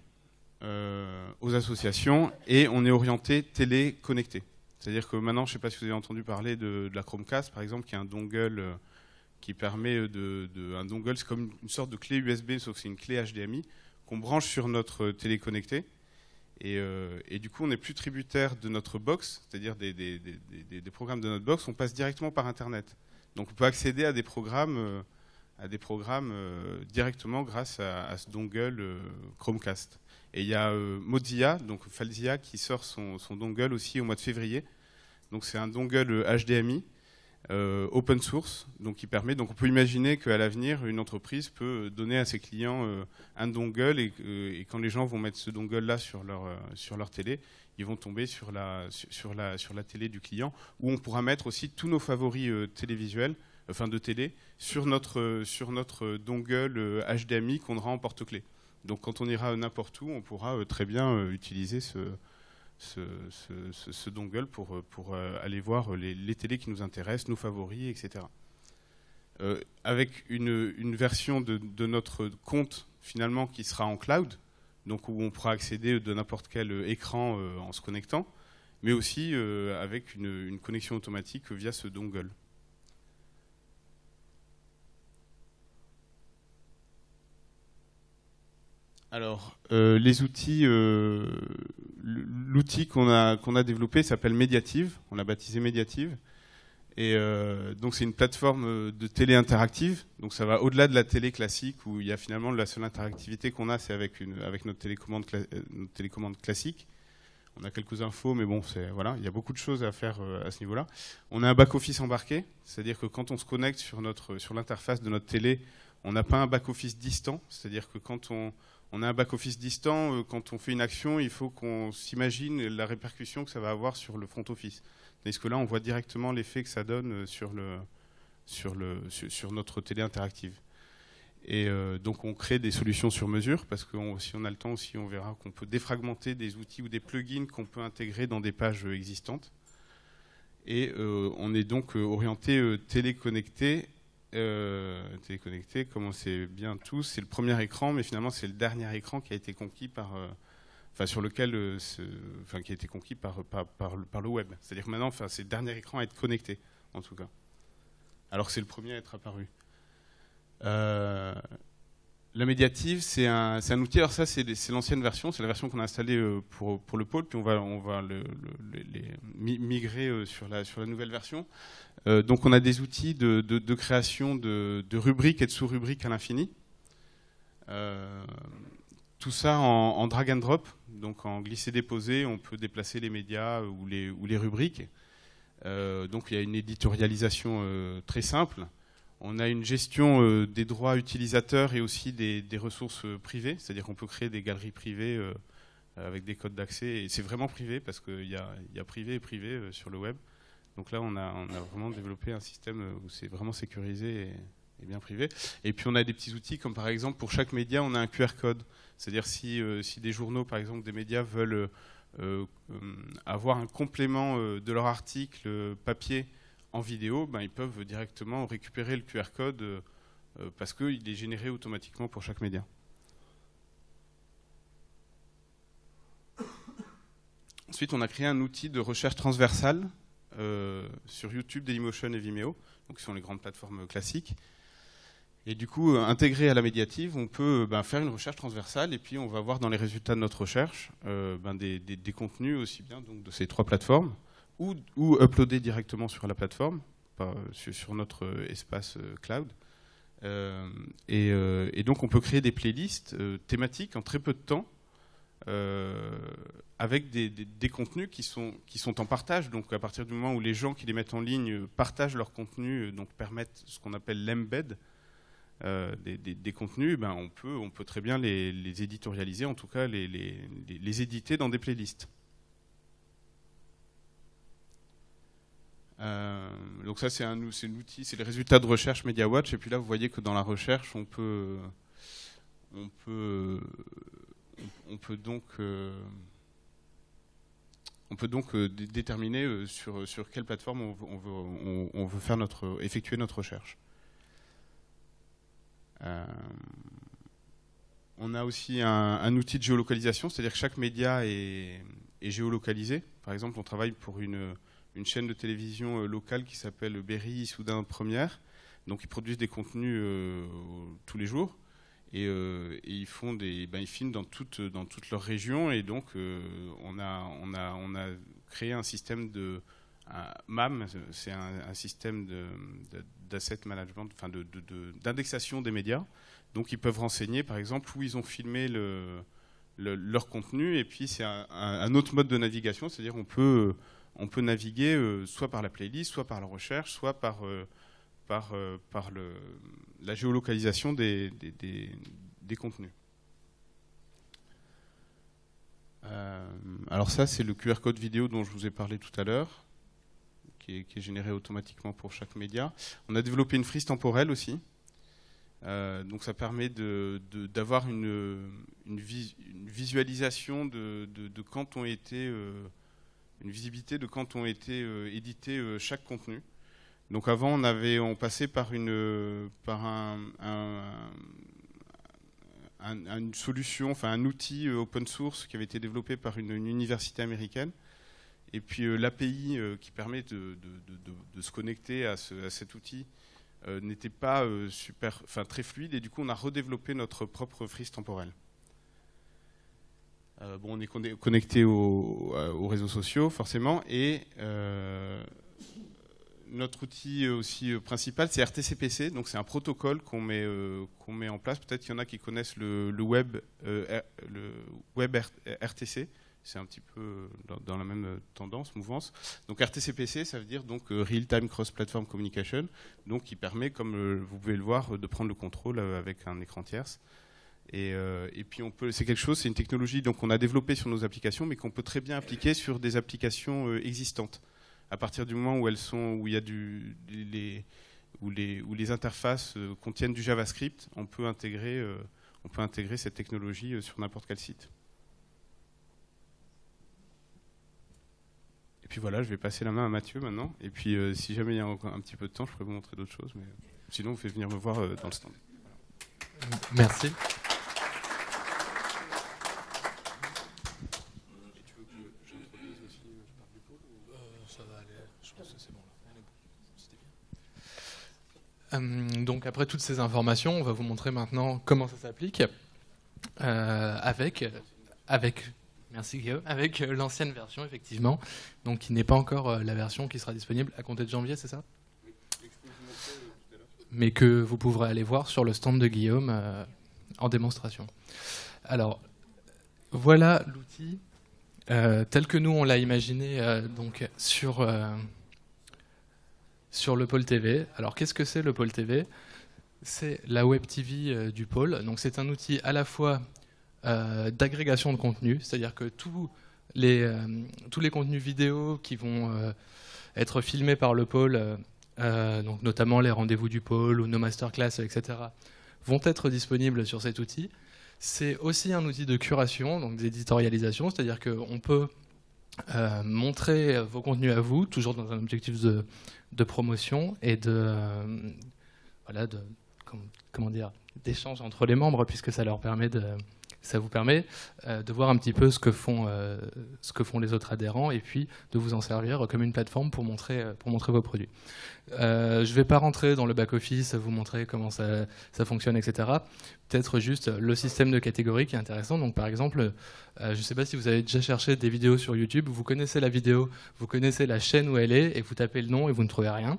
Speaker 19: aux associations, et on est orienté télé connectée. C'est-à-dire que maintenant, je ne sais pas si vous avez entendu parler de la Chromecast, par exemple, qui est un dongle qui permet un dongle, c'est comme une sorte de clé USB, sauf que c'est une clé HDMI, qu'on branche sur notre télé connectée. Et du coup, on n'est plus tributaire de notre box, c'est-à-dire des programmes de notre box, on passe directement par Internet. Donc on peut accéder à des programmes directement grâce à ce dongle Chromecast. Et il y a Mozilla, donc Falzia, qui sort son dongle aussi au mois de février. Donc c'est un dongle HDMI open source, donc qui permet. Donc on peut imaginer qu'à l'avenir, une entreprise peut donner à ses clients un dongle et quand les gens vont mettre ce dongle-là sur leur télé, ils vont tomber sur la télé du client, où on pourra mettre aussi tous nos favoris télévisuels, enfin de télé, sur notre dongle HDMI qu'on aura en porte-clés. Donc quand on ira n'importe où, on pourra très bien utiliser ce dongle pour aller voir les télés qui nous intéressent, nos favoris, etc. Avec une version de notre compte finalement qui sera en cloud, donc où on pourra accéder de n'importe quel écran en se connectant, mais aussi avec une connexion automatique via ce dongle. Alors, les outils, l'outil qu'on a développé s'appelle Mediative, on l'a baptisé Mediative. Et donc c'est une plateforme de télé interactive, donc ça va au-delà de la télé classique où il y a finalement la seule interactivité qu'on a, c'est avec notre télécommande classique. On a quelques infos, mais bon, voilà, il y a beaucoup de choses à faire à ce niveau-là. On a un back-office embarqué, c'est-à-dire que quand on se connecte sur l'interface de notre télé, on n'a pas un back-office distant, c'est-à-dire que quand on a un back-office distant, quand on fait une action, il faut qu'on s'imagine la répercussion que ça va avoir sur le front-office. Tandis que là, on voit directement l'effet que ça donne sur notre télé interactive. Et donc, on crée des solutions sur mesure, parce que si on a le temps aussi, on verra qu'on peut défragmenter des outils ou des plugins qu'on peut intégrer dans des pages existantes. Et on est donc orienté téléconnecté. Téléconnecté, comme on sait bien tous, c'est le premier écran, mais finalement c'est le dernier écran qui a été conquis par, sur lequel, qui a été conquis par le web. C'est-à-dire que maintenant, c'est le dernier écran à être connecté, en tout cas. Alors que c'est le premier à être apparu. La médiative, c'est un outil. Alors ça, c'est l'ancienne version, c'est la version qu'on a installée pour le pôle, puis on va migrer sur la nouvelle version. Donc on a des outils de création de rubriques et de sous-rubriques à l'infini. Tout ça en drag and drop, donc en glisser-déposer, on peut déplacer les médias ou les rubriques. Donc il y a une éditorialisation très simple. On a une gestion des droits utilisateurs et aussi des ressources privées, c'est-à-dire qu'on peut créer des galeries privées avec des codes d'accès. Et c'est vraiment privé parce qu'il y a privé et privé sur le web. Donc là, on a vraiment développé un système où c'est vraiment sécurisé et bien privé. Et puis on a des petits outils comme par exemple pour chaque média, on a un QR code. C'est-à-dire si des journaux, par exemple, des médias veulent avoir un complément de leur article papier en vidéo, ils peuvent directement récupérer le QR code parce qu'il est généré automatiquement pour chaque média. Ensuite, on a créé un outil de recherche transversale sur YouTube, Dailymotion et Vimeo, donc qui sont les grandes plateformes classiques. Et du coup, intégré à la médiative, on peut faire une recherche transversale et puis on va voir dans les résultats de notre recherche des contenus aussi bien donc, de ces 3 plateformes ou uploader directement sur la plateforme, sur notre espace cloud. Et donc on peut créer des playlists thématiques en très peu de temps avec des contenus qui sont en partage. Donc à partir du moment où les gens qui les mettent en ligne partagent leur contenu, donc permettent ce qu'on appelle l'embed des contenus, on peut très bien les éditorialiser, en tout cas les éditer dans des playlists. Donc ça c'est un outil, c'est les résultats de recherche MediaWatch, et puis là vous voyez que dans la recherche on peut donc déterminer sur quelle plateforme on veut faire effectuer notre recherche. On a aussi un outil de géolocalisation, c'est-à-dire que chaque média est géolocalisé. Par exemple, on travaille pour une chaîne de télévision locale qui s'appelle Berry Soudain Première. Donc ils produisent des contenus tous les jours et ils font ils filment dans toute leur région, et donc on a créé un système de MAM, c'est un système d'asset management, enfin d'indexation des médias. Donc ils peuvent renseigner par exemple où ils ont filmé leur contenu, et puis c'est un autre mode de navigation, c'est-à-dire on peut naviguer soit par la playlist, soit par la recherche, soit par la géolocalisation des contenus. Alors ça, c'est le QR code vidéo dont je vous ai parlé tout à l'heure, qui est généré automatiquement pour chaque média. On a développé une frise temporelle aussi. Donc ça permet d'avoir une visualisation de quand ont été... une visibilité de quand ont été édités chaque contenu. Donc avant, on passait par une solution, enfin un outil open source qui avait été développé par une université américaine. Et puis l'API qui permet de se connecter à cet outil n'était pas très fluide, et du coup on a redéveloppé notre propre frise temporelle. On est connecté aux réseaux sociaux, forcément, et notre outil aussi principal, c'est RTCPC, donc c'est un protocole qu'on met en place. Peut-être qu'il y en a qui connaissent le web RTC, c'est un petit peu dans la même mouvance. Donc RTCPC, ça veut dire donc Real Time Cross Platform Communication, donc qui permet, comme vous pouvez le voir, de prendre le contrôle avec un écran tierce. Et puis c'est quelque chose, c'est une technologie donc on a développée sur nos applications, mais qu'on peut très bien appliquer sur des applications existantes. À partir du moment où où il y a où les interfaces contiennent du JavaScript, on peut intégrer cette technologie sur n'importe quel site. Et puis voilà, je vais passer la main à Mathieu maintenant. Et puis si jamais il y a encore un petit peu de temps, je pourrais vous montrer d'autres choses. Mais sinon, vous faites venir me voir dans le stand.
Speaker 18: Merci. Donc après toutes ces informations, on va vous montrer maintenant comment ça s'applique avec merci Guillaume, avec l'ancienne version effectivement, donc qui n'est pas encore la version qui sera disponible à compter de janvier, c'est ça ? Mais que vous pourrez aller voir sur le stand de Guillaume en démonstration. Alors voilà l'outil tel que nous on l'a imaginé donc sur le pôle TV. Alors qu'est-ce que c'est le pôle TV ? C'est la Web TV du pôle. Donc c'est un outil à la fois d'agrégation de contenu, c'est-à-dire que tous les contenus vidéo qui vont être filmés par le pôle, donc notamment les rendez-vous du pôle ou nos masterclass, etc., vont être disponibles sur cet outil. C'est aussi un outil de curation, donc d'éditorialisation, c'est-à-dire qu'on peut montrer vos contenus à vous, toujours dans un objectif de promotion et d'échange entre les membres, puisque ça vous permet de voir un petit peu ce que font les autres adhérents et puis de vous en servir comme une plateforme pour montrer vos produits. Je ne vais pas rentrer dans le back-office, vous montrer comment ça fonctionne, etc. Peut-être juste le système de catégories qui est intéressant. Donc, par exemple, je ne sais pas si vous avez déjà cherché des vidéos sur YouTube, vous connaissez la vidéo, vous connaissez la chaîne où elle est, et vous tapez le nom et vous ne trouvez rien.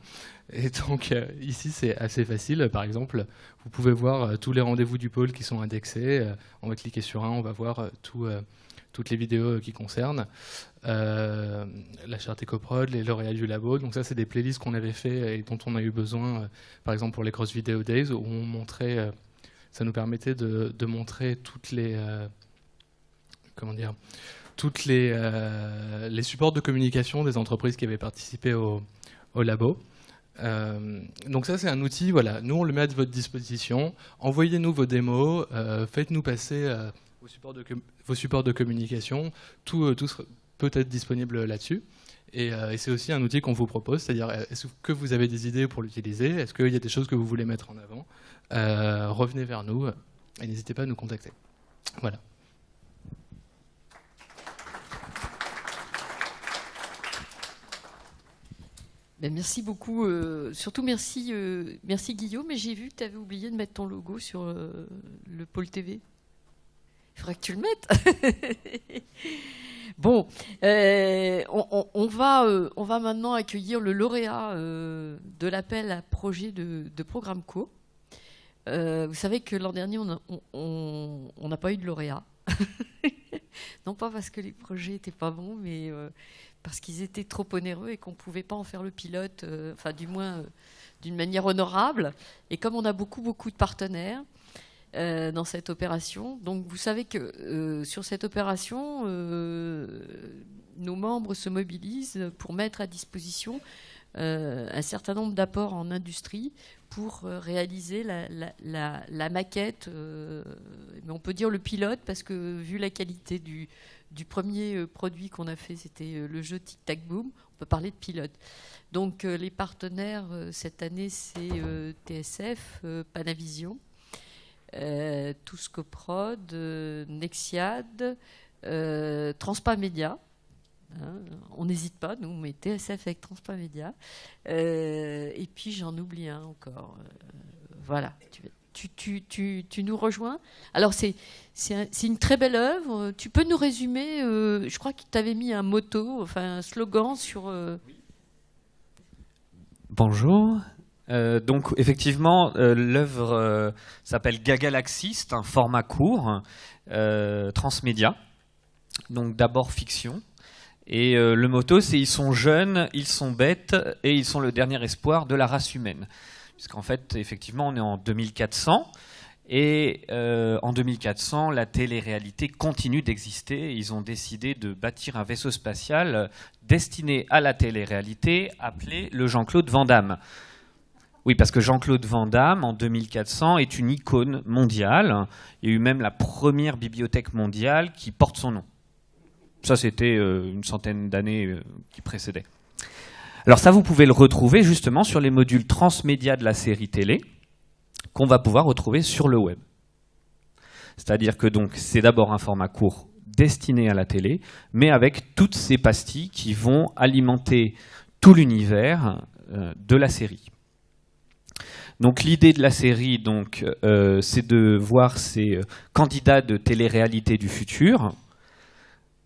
Speaker 18: Et donc, ici, c'est assez facile. Par exemple, vous pouvez voir tous les rendez-vous du pôle qui sont indexés. On va cliquer sur un, on va voir toutes les vidéos qui concernent la charte EcoProd, les lauréats du labo. Donc ça, c'est des playlists qu'on avait fait et dont on a eu besoin, par exemple pour les Cross Video Days, où on montrait, ça nous permettait de montrer toutes les supports de communication des entreprises qui avaient participé au labo. Donc ça, c'est un outil, voilà, nous on le met à votre disposition. Envoyez-nous vos démos, faites-nous passer vos supports de communication, tout peut être disponible là-dessus. Et c'est aussi un outil qu'on vous propose, c'est-à-dire est-ce que vous avez des idées pour l'utiliser, est-ce qu'il y a des choses que vous voulez mettre en avant, revenez vers nous et n'hésitez pas à nous contacter. Voilà.
Speaker 1: Ben merci beaucoup, surtout merci Guillaume, mais j'ai vu que tu avais oublié de mettre ton logo sur le pôle TV. Il faudrait que tu le mettes. Bon, on va maintenant accueillir le lauréat de l'appel à projet de programme court. Vous savez que l'an dernier, on n'a pas eu de lauréat. Non pas parce que les projets n'étaient pas bons, mais parce qu'ils étaient trop onéreux et qu'on ne pouvait pas en faire le pilote, enfin du moins d'une manière honorable. Et comme on a beaucoup de partenaires dans cette opération, donc vous savez que sur cette opération, nos membres se mobilisent pour mettre à disposition un certain nombre d'apports en industrie pour réaliser la maquette, mais on peut dire le pilote, parce que vu la qualité du premier produit qu'on a fait, c'était le jeu Tic Tac Boom, on peut parler de pilote. Donc les partenaires cette année, c'est TSF, Panavision, Tous Coprod, Nexiad, Transpa Média. Hein, on n'hésite pas, nous, on met TSF avec Transpa Média. Et puis j'en oublie un encore. Voilà, tu nous rejoins. Alors c'est une très belle œuvre. Tu peux nous résumer, je crois que tu avais mis un motto, enfin un slogan sur...
Speaker 20: Bonjour. Donc effectivement, l'œuvre s'appelle Gagalaxie, c'est un format court, transmédia. Donc d'abord fiction. Et le motto, c'est « Ils sont jeunes, ils sont bêtes et ils sont le dernier espoir de la race humaine ». Puisqu'en fait, effectivement, on est en 2400 et en 2400, la télé-réalité continue d'exister. Ils ont décidé de bâtir un vaisseau spatial destiné à la télé-réalité appelé le Jean-Claude Van Damme. Oui, parce que Jean-Claude Van Damme, en 2400, est une icône mondiale. Il y a eu même la première bibliothèque mondiale qui porte son nom. Ça, c'était une centaine d'années qui précédaient. Alors ça, vous pouvez le retrouver justement sur les modules transmédia de la série télé qu'on va pouvoir retrouver sur le web. C'est-à-dire que donc c'est d'abord un format court destiné à la télé, mais avec toutes ces pastilles qui vont alimenter tout l'univers de la série. Donc l'idée de la série, donc, c'est de voir ces candidats de télé-réalité du futur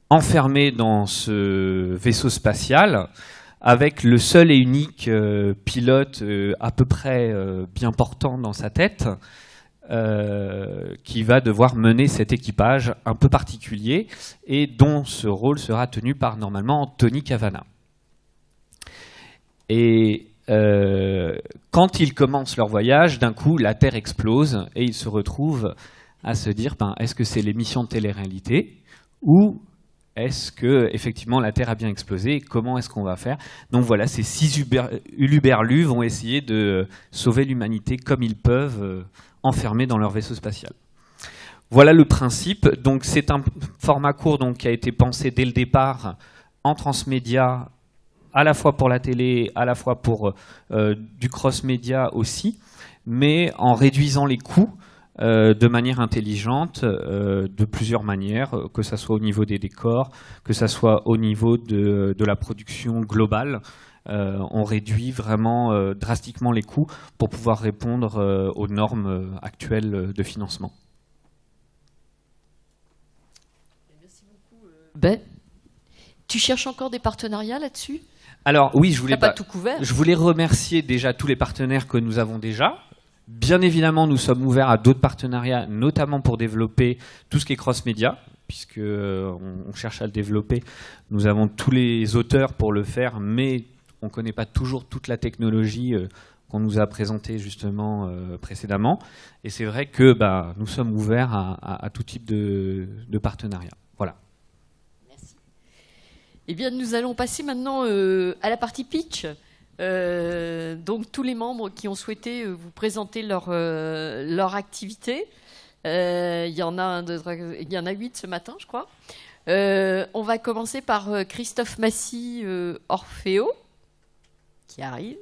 Speaker 20: enfermés dans ce vaisseau spatial avec le seul et unique pilote à peu près bien portant dans sa tête qui va devoir mener cet équipage un peu particulier et dont ce rôle sera tenu par normalement Tony Cavana. Et quand ils commencent leur voyage, d'un coup, la Terre explose et ils se retrouvent à se dire est-ce que c'est l'émission de télé-réalité ou est-ce que effectivement la Terre a bien explosé? Comment est-ce qu'on va faire? Donc voilà, ces 6 huluberlus vont essayer de sauver l'humanité comme ils peuvent, enfermés dans leur vaisseau spatial. Voilà le principe. Donc c'est un format court donc, qui a été pensé dès le départ en transmédia, à la fois pour la télé, à la fois pour du cross-média aussi, mais en réduisant les coûts de manière intelligente, de plusieurs manières, que ce soit au niveau des décors, que ce soit au niveau de la production globale. On réduit vraiment drastiquement les coûts pour pouvoir répondre aux normes actuelles de financement.
Speaker 1: Merci beaucoup. Ben, tu cherches encore des partenariats là-dessus?
Speaker 20: Alors oui, je voulais remercier déjà tous les partenaires que nous avons déjà. Bien évidemment, nous sommes ouverts à d'autres partenariats, notamment pour développer tout ce qui est cross-média, puisqu'on cherche à le développer. Nous avons tous les auteurs pour le faire, mais on ne connaît pas toujours toute la technologie qu'on nous a présentée justement précédemment. Et c'est vrai que nous sommes ouverts à tout type de partenariat. Voilà.
Speaker 1: Merci. Eh bien, nous allons passer maintenant à la partie pitch. Donc tous les membres qui ont souhaité vous présenter leur activité, il y en a 8 ce matin, je crois. On va commencer par Christophe Massy, Orfeo, qui arrive.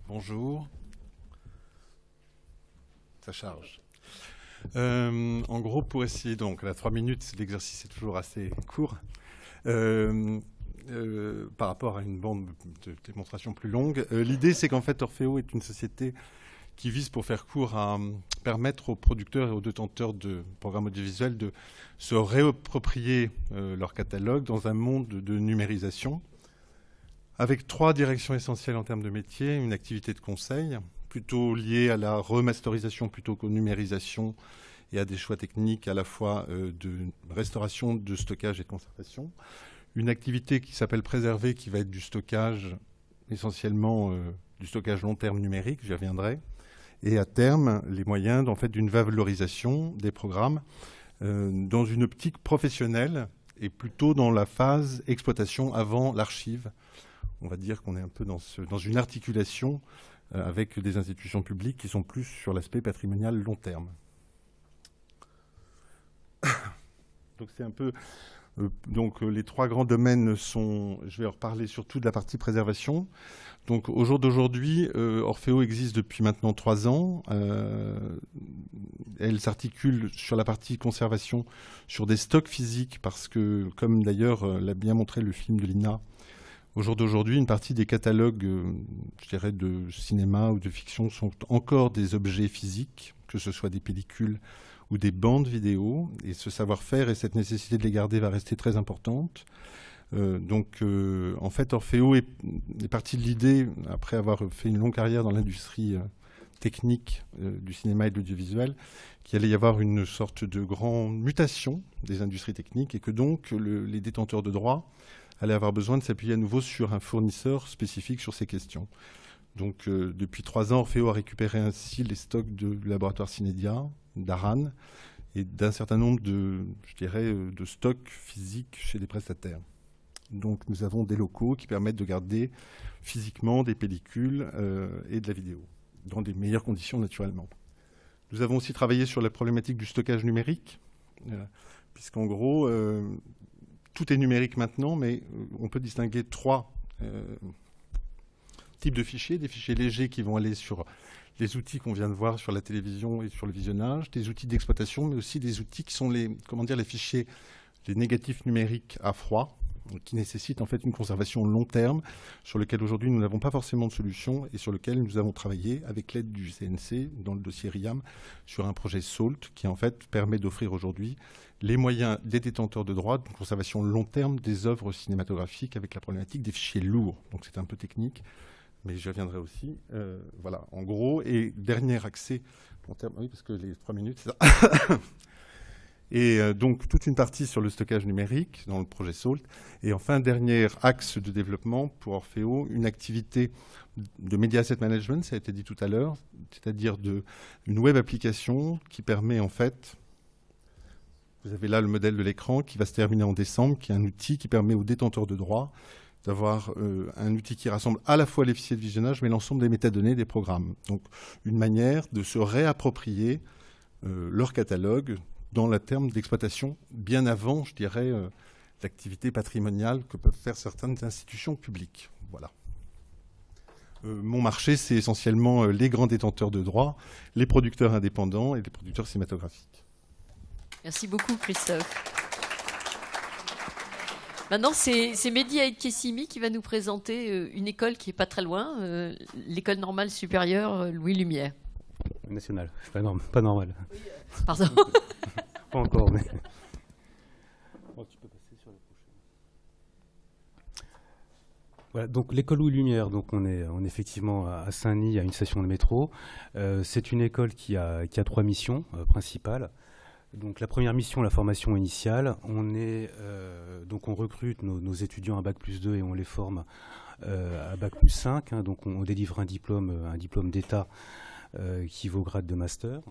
Speaker 21: Bonjour. Ça charge. En gros, pour essayer, donc, la 3 minutes, l'exercice est toujours assez court. Par rapport à une bande de démonstration plus longue. L'idée, c'est qu'en fait, Orfeo est une société qui vise, pour faire court, à permettre aux producteurs et aux détenteurs de programmes audiovisuels de se réapproprier leur catalogue dans un monde de numérisation, avec 3 directions essentielles en termes de métier. Une activité de conseil, plutôt liée à la remasterisation plutôt qu'aux numérisation et à des choix techniques à la fois de restauration, de stockage et de conservation. Une activité qui s'appelle préserver, qui va être du stockage, essentiellement du stockage long terme numérique, j'y reviendrai, et à terme, les moyens d'une valorisation des programmes dans une optique professionnelle et plutôt dans la phase exploitation avant l'archive. On va dire qu'on est un peu dans une articulation avec des institutions publiques qui sont plus sur l'aspect patrimonial long terme. Donc c'est un peu... Donc les 3 grands domaines sont... Je vais en reparler surtout de la partie préservation. Donc au jour d'aujourd'hui, Orfeo existe depuis maintenant 3 ans. Elle s'articule sur la partie conservation, sur des stocks physiques, parce que, comme d'ailleurs l'a bien montré le film de Lina, au jour d'aujourd'hui, une partie des catalogues, je dirais, de cinéma ou de fiction sont encore des objets physiques, que ce soit des pellicules ou des bandes vidéo. Et ce savoir-faire et cette nécessité de les garder va rester très importante. En fait, Orfeo est parti de l'idée, après avoir fait une longue carrière dans l'industrie technique du cinéma et de l'audiovisuel, qu'il allait y avoir une sorte de grande mutation des industries techniques et que donc les détenteurs de droits allaient avoir besoin de s'appuyer à nouveau sur un fournisseur spécifique sur ces questions. Donc depuis 3 ans, Orfeo a récupéré ainsi les stocks du laboratoire Cinédia, d'Aran, et d'un certain nombre de stocks physiques chez des prestataires. Donc nous avons des locaux qui permettent de garder physiquement des pellicules et de la vidéo, dans des meilleures conditions naturellement. Nous avons aussi travaillé sur la problématique du stockage numérique, puisqu'en gros, tout est numérique maintenant, mais on peut distinguer 3 types de fichiers. Des fichiers légers qui vont aller sur les outils qu'on vient de voir sur la télévision et sur le visionnage, des outils d'exploitation, mais aussi des outils qui sont les fichiers, les négatifs numériques à froid, qui nécessitent en fait une conservation long terme, sur lequel aujourd'hui nous n'avons pas forcément de solution et sur lequel nous avons travaillé avec l'aide du CNC dans le dossier RIAM sur un projet SALT qui en fait permet d'offrir aujourd'hui les moyens des détenteurs de droits de conservation long terme des œuvres cinématographiques avec la problématique des fichiers lourds. Donc c'est un peu technique, mais j'y reviendrai aussi. Voilà, en gros, et dernier accès, en termes, oui, parce que les 3 minutes, c'est ça. Et donc, toute une partie sur le stockage numérique dans le projet SALT. Et enfin, dernier axe de développement pour Orfeo, une activité de Media Asset Management, ça a été dit tout à l'heure, c'est-à-dire une web application qui permet en fait, vous avez là le modèle de l'écran qui va se terminer en décembre, qui est un outil qui permet aux détenteurs de droits d'avoir un outil qui rassemble à la fois les fichiers de visionnage, mais l'ensemble des métadonnées des programmes. Donc, une manière de se réapproprier leur catalogue dans le terme d'exploitation, bien avant, je dirais, l'activité patrimoniale que peuvent faire certaines institutions publiques. Voilà. Mon marché, c'est essentiellement les grands détenteurs de droits, les producteurs indépendants et les producteurs cinématographiques.
Speaker 1: Merci beaucoup, Christophe. Maintenant, c'est Mehdi Aïd Kessimi qui va nous présenter une école qui n'est pas très loin, l'école normale supérieure Louis Lumière.
Speaker 2: Nationale, pas normal.
Speaker 1: Oui, pardon.
Speaker 2: Pas encore, mais... Bon, tu peux passer sur la prochaine. Voilà, donc l'école Louis Lumière, donc on est effectivement à Saint-Denis, à une station de métro. C'est une école qui a 3 missions principales. Donc la première mission, la formation initiale. Donc on recrute nos étudiants à Bac+2 et on les forme à Bac+5. Hein, donc on délivre un diplôme d'État qui vaut grade de master.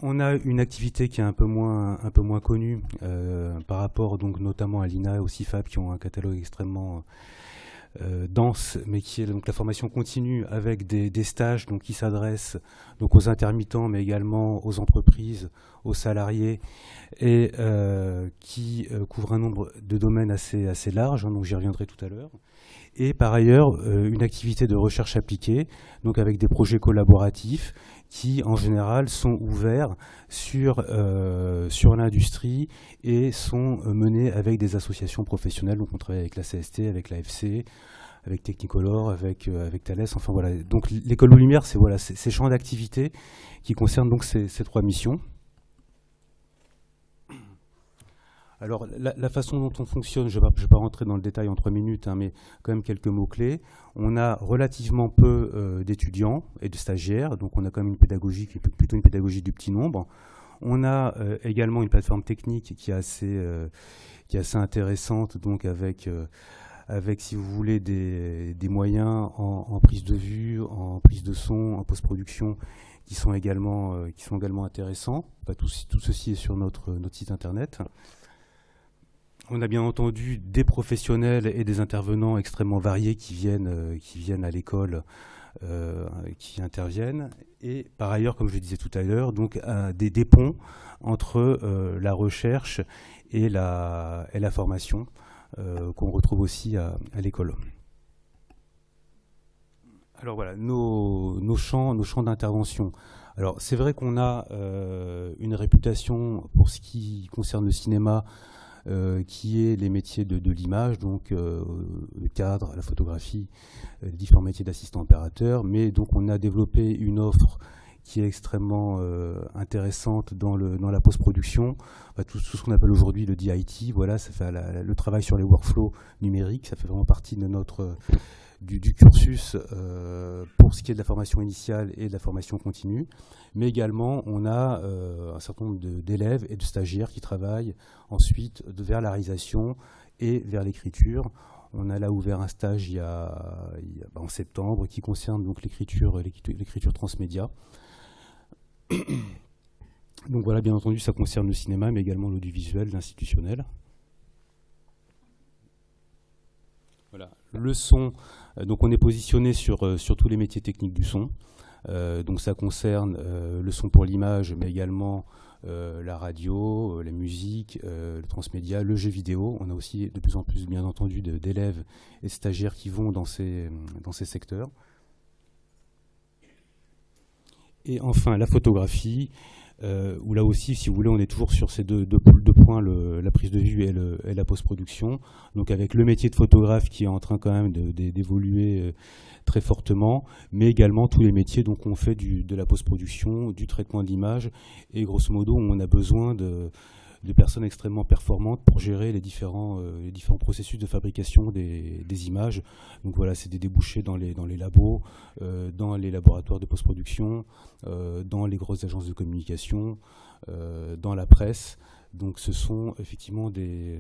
Speaker 2: On a une activité qui est un peu moins connue par rapport donc notamment à l'INA et au CIFAP qui ont un catalogue extrêmement dense, mais qui est donc la formation continue avec des stages donc qui s'adressent donc aux intermittents, mais également aux entreprises, aux salariés, et qui couvrent un nombre de domaines assez large. Hein, donc j'y reviendrai tout à l'heure. Et par ailleurs, une activité de recherche appliquée, donc avec des projets collaboratifs qui, en général, sont ouverts sur l'industrie et sont menés avec des associations professionnelles. Donc on travaille avec la CST, avec l'AFC, avec Technicolor, avec Thales. Enfin voilà. Donc l'école Louis Lumière, c'est voilà, ces champs d'activité qui concernent donc ces 3 missions. Alors, la façon dont on fonctionne, je ne vais pas rentrer dans le détail en 3 minutes, hein, mais quand même quelques mots-clés. On a relativement peu d'étudiants et de stagiaires, donc on a quand même une pédagogie qui est plutôt une pédagogie du petit nombre. On a également une plateforme technique qui est assez intéressante, donc avec, si vous voulez, des moyens en prise de vue, en prise de son, en post-production, qui sont également intéressants. Enfin, tout ceci est sur notre site internet. On a bien entendu des professionnels et des intervenants extrêmement variés qui viennent à l'école, qui interviennent. Et par ailleurs, comme je le disais tout à l'heure, donc des ponts entre la recherche et la formation qu'on retrouve aussi à l'école. Alors voilà, nos champs d'intervention. Alors c'est vrai qu'on a une réputation pour ce qui concerne le cinéma, qui est les métiers de l'image, donc le cadre, la photographie, les différents métiers d'assistant opérateur, mais donc on a développé une offre qui est extrêmement intéressante dans la post-production, tout ce qu'on appelle aujourd'hui le DIT, voilà, ça fait le travail sur les workflows numériques, ça fait vraiment partie de du cursus pour ce qui est de la formation initiale et de la formation continue, mais également on a un certain nombre d'élèves et de stagiaires qui travaillent ensuite vers la réalisation et vers l'écriture. On a là ouvert un stage en septembre qui concerne donc l'écriture transmédia. Donc voilà, bien entendu, ça concerne le cinéma, mais également l'audiovisuel, l'institutionnel. Voilà. Le son, donc on est positionné sur tous les métiers techniques du son. Donc ça concerne le son pour l'image, mais également la radio, la musique, le transmédia, le jeu vidéo. On a aussi de plus en plus, bien entendu, d'élèves et stagiaires qui vont dans ces secteurs. Et enfin, la photographie, où là aussi, si vous voulez, on est toujours sur ces deux points, la prise de vue et la post-production. Donc avec le métier de photographe qui est en train quand même d'évoluer très fortement, mais également tous les métiers donc on fait de la post-production, du traitement de l'image, et grosso modo, on a besoin de personnes extrêmement performantes pour gérer les différents processus de fabrication des images. Donc voilà, c'est des débouchés dans les labos, dans les laboratoires de post-production, dans les grosses agences de communication, dans la presse. Donc ce sont effectivement des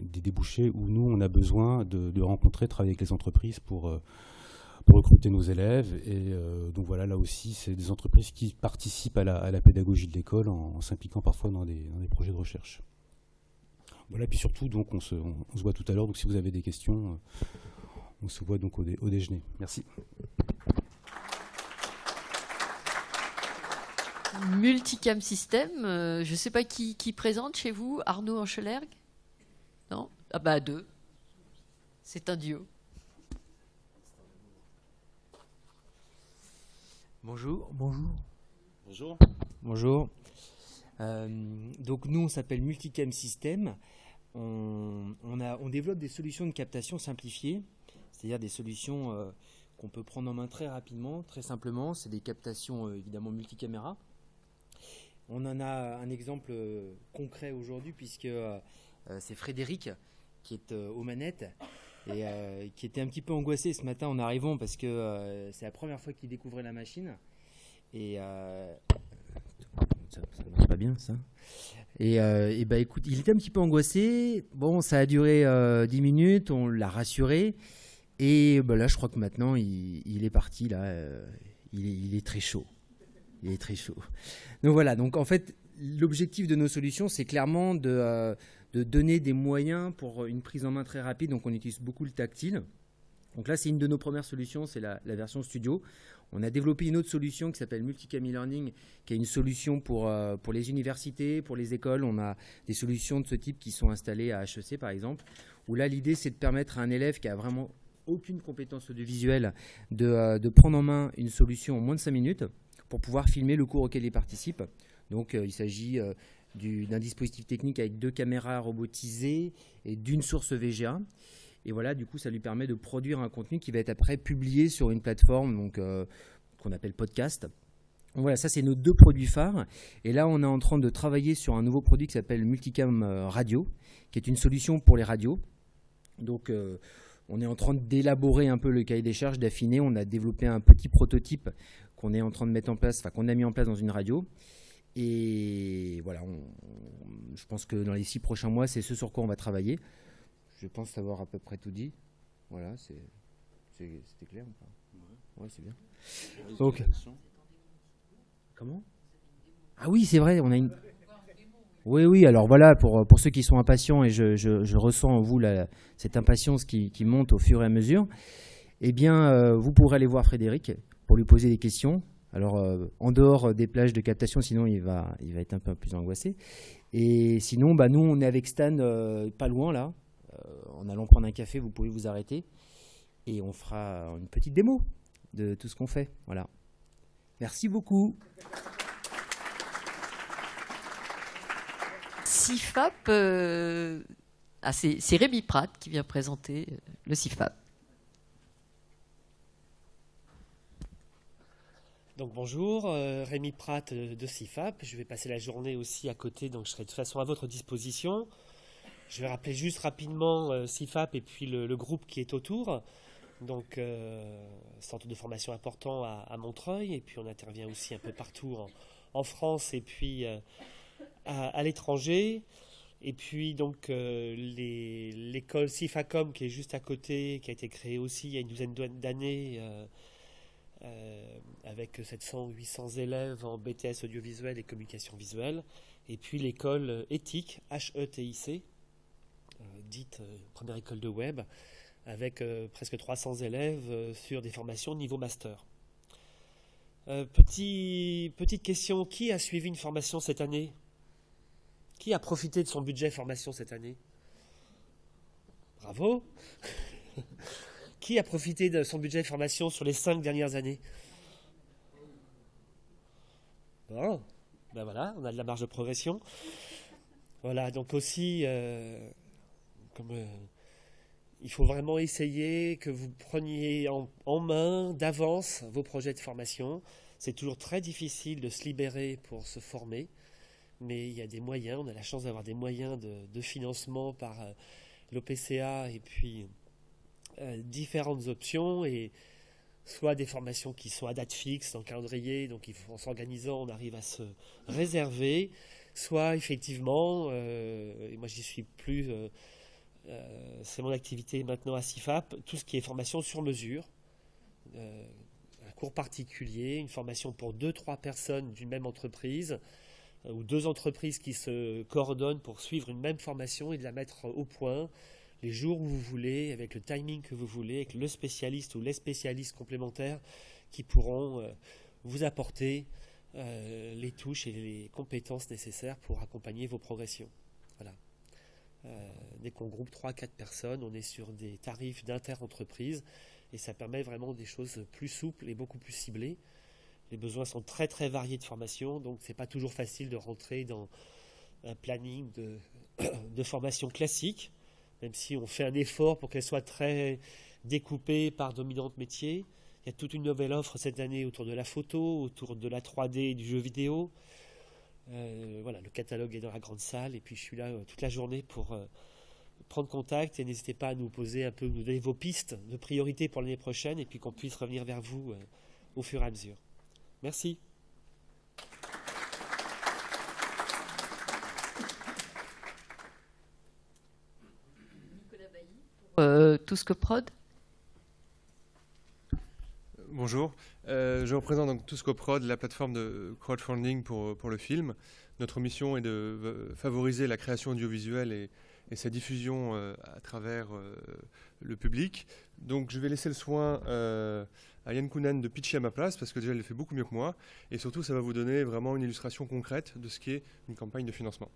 Speaker 2: débouchés où nous, on a besoin de rencontrer, travailler avec les entreprises pour recruter nos élèves. Et donc voilà, là aussi, c'est des entreprises qui participent à la pédagogie de l'école en s'impliquant parfois dans des projets de recherche. Voilà, puis surtout, donc, on se voit tout à l'heure. Donc si vous avez des questions, on se voit donc au déjeuner. Merci.
Speaker 1: Multicam System, je ne sais pas qui présente chez vous. Arnaud Anchelergue? Non? Ah bah deux. C'est un duo.
Speaker 3: Bonjour.
Speaker 12: Bonjour.
Speaker 3: Bonjour. Donc nous, on s'appelle Multicam System. On développe des solutions de captation simplifiées, c'est-à-dire des solutions qu'on peut prendre en main très rapidement, très simplement. C'est des captations évidemment multicaméra. On en a un exemple concret aujourd'hui puisque c'est Frédéric qui est aux manettes et qui était un petit peu angoissé ce matin en arrivant parce que c'est la première fois qu'il découvrait la machine et ça marche pas bien ça. Et bah écoute, il était un petit peu angoissé. Bon, ça a duré 10 minutes, on l'a rassuré et bah là je crois que maintenant il est parti là, il est très chaud. Il est très chaud. Donc voilà, donc en fait l'objectif de nos solutions c'est clairement de donner des moyens pour une prise en main très rapide. Donc on utilise beaucoup le tactile. Donc là c'est une de nos premières solutions, c'est la version studio. On a développé une autre solution qui s'appelle Multicam e-learning, qui est une solution pour les universités, pour les écoles. On a des solutions de ce type qui sont installées à HEC par exemple, où là l'idée c'est de permettre à un élève qui a vraiment aucune compétence audiovisuelle de prendre en main une solution en moins de 5 minutes pour pouvoir filmer le cours auquel il participe. Donc il s'agit d'un dispositif technique avec 2 caméras robotisées et d'une source VGA. Et voilà, du coup, ça lui permet de produire un contenu qui va être après publié sur une plateforme donc, qu'on appelle podcast. Donc voilà, ça c'est nos 2 produits phares. Et là, on est en train de travailler sur un nouveau produit qui s'appelle Multicam Radio, qui est une solution pour les radios. Donc on est en train d'élaborer un peu le cahier des charges, d'affiner. On a développé un petit prototype qu'on est en train de mettre en place, enfin qu'on a mis en place dans une radio. Et voilà, je pense que dans les 6 prochains mois, c'est ce sur quoi on va travailler. Je pense avoir à peu près tout dit. Voilà, c'était clair ou pas? Ouais, c'est bien. Donc, comment? Ah oui, c'est vrai, on a une... Oui, alors voilà, pour ceux qui sont impatients, et je ressens en vous cette impatience qui monte au fur et à mesure, eh bien, vous pourrez aller voir Frédéric pour lui poser des questions. Alors, en dehors des plages de captation, sinon il va être un peu plus angoissé. Et sinon, bah, nous, on est avec Stan pas loin, là. En allant prendre un café, vous pouvez vous arrêter. Et on fera une petite démo de tout ce qu'on fait. Voilà. Merci beaucoup.
Speaker 1: CIFAP, c'est Rémi Pratt qui vient présenter le CIFAP.
Speaker 22: Donc bonjour, Rémi Pratt de CIFAP. Je vais passer la journée aussi à côté, donc je serai de toute façon à votre disposition. Je vais rappeler juste rapidement CIFAP et puis le groupe qui est autour. Donc centre de formation important à Montreuil, et puis on intervient aussi un peu partout en France et puis à l'étranger. Et puis donc l'école CIFACOM qui est juste à côté, qui a été créée aussi il y a une douzaine d'années avec 700-800 élèves en BTS audiovisuel et communication visuelle, et puis l'école éthique, HETIC, dite première école de web, avec presque 300 élèves sur des formations niveau master. Petite question, qui a suivi une formation cette année? Qui a profité de son budget formation cette année? Bravo. Qui a profité de son budget de formation sur les 5 dernières années? Bon, ben voilà, on a de la marge de progression. Voilà, donc aussi, il faut vraiment essayer que vous preniez en main d'avance vos projets de formation. C'est toujours très difficile de se libérer pour se former, mais il y a des moyens, on a la chance d'avoir des moyens de financement par l'OPCA et puis différentes options, et soit des formations qui sont à date fixe dans le calendrier, donc en s'organisant on arrive à se réserver, soit effectivement, et moi j'y suis plus, c'est mon activité maintenant à CIFAP, tout ce qui est formation sur mesure, un cours particulier, une formation pour 2-3 personnes d'une même entreprise, ou 2 entreprises qui se coordonnent pour suivre une même formation et de la mettre au point les jours où vous voulez, avec le timing que vous voulez, avec le spécialiste ou les spécialistes complémentaires qui pourront vous apporter les touches et les compétences nécessaires pour accompagner vos progressions. Voilà. Dès qu'on groupe 3-4 personnes, on est sur des tarifs d'inter-entreprise et ça permet vraiment des choses plus souples et beaucoup plus ciblées. Les besoins sont très très variés de formation, donc c'est pas toujours facile de rentrer dans un planning de formation classique, même si on fait un effort pour qu'elle soit très découpée par dominante métier. Il y a toute une nouvelle offre cette année autour de la photo, autour de la 3D et du jeu vidéo. Voilà, le catalogue est dans la grande salle et puis je suis là toute la journée pour prendre contact, et n'hésitez pas à nous donner vos pistes de priorité pour l'année prochaine et puis qu'on puisse revenir vers vous au fur et à mesure. Merci.
Speaker 1: Touscoprod.
Speaker 4: Bonjour, je représente donc Touscoprod, la plateforme de crowdfunding pour le film. Notre mission est de favoriser la création audiovisuelle et sa diffusion à travers le public. Donc je vais laisser le soin à Yann Kounen de pitcher à ma place, parce que déjà elle le fait beaucoup mieux que moi, et surtout ça va vous donner vraiment une illustration concrète de ce qu'est une campagne de financement.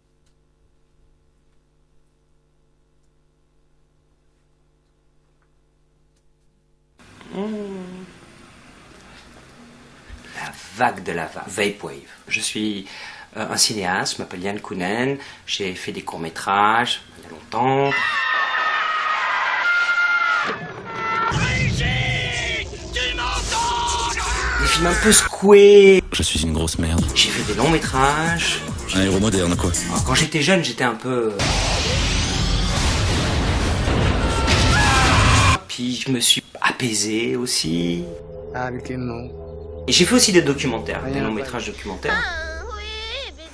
Speaker 7: La vague de la Vaporwave. Je suis un cinéaste, je m'appelle Yann Kounen, j'ai fait des courts-métrages il y a longtemps. Des films un peu secoués.
Speaker 23: Je suis une grosse merde.
Speaker 7: J'ai fait des longs-métrages.
Speaker 23: Un héros moderne, quoi.
Speaker 7: Alors, quand j'étais jeune, j'étais un peu... Puis je me suis apaisé aussi. Et j'ai fait aussi des documentaires, des longs-métrages documentaires.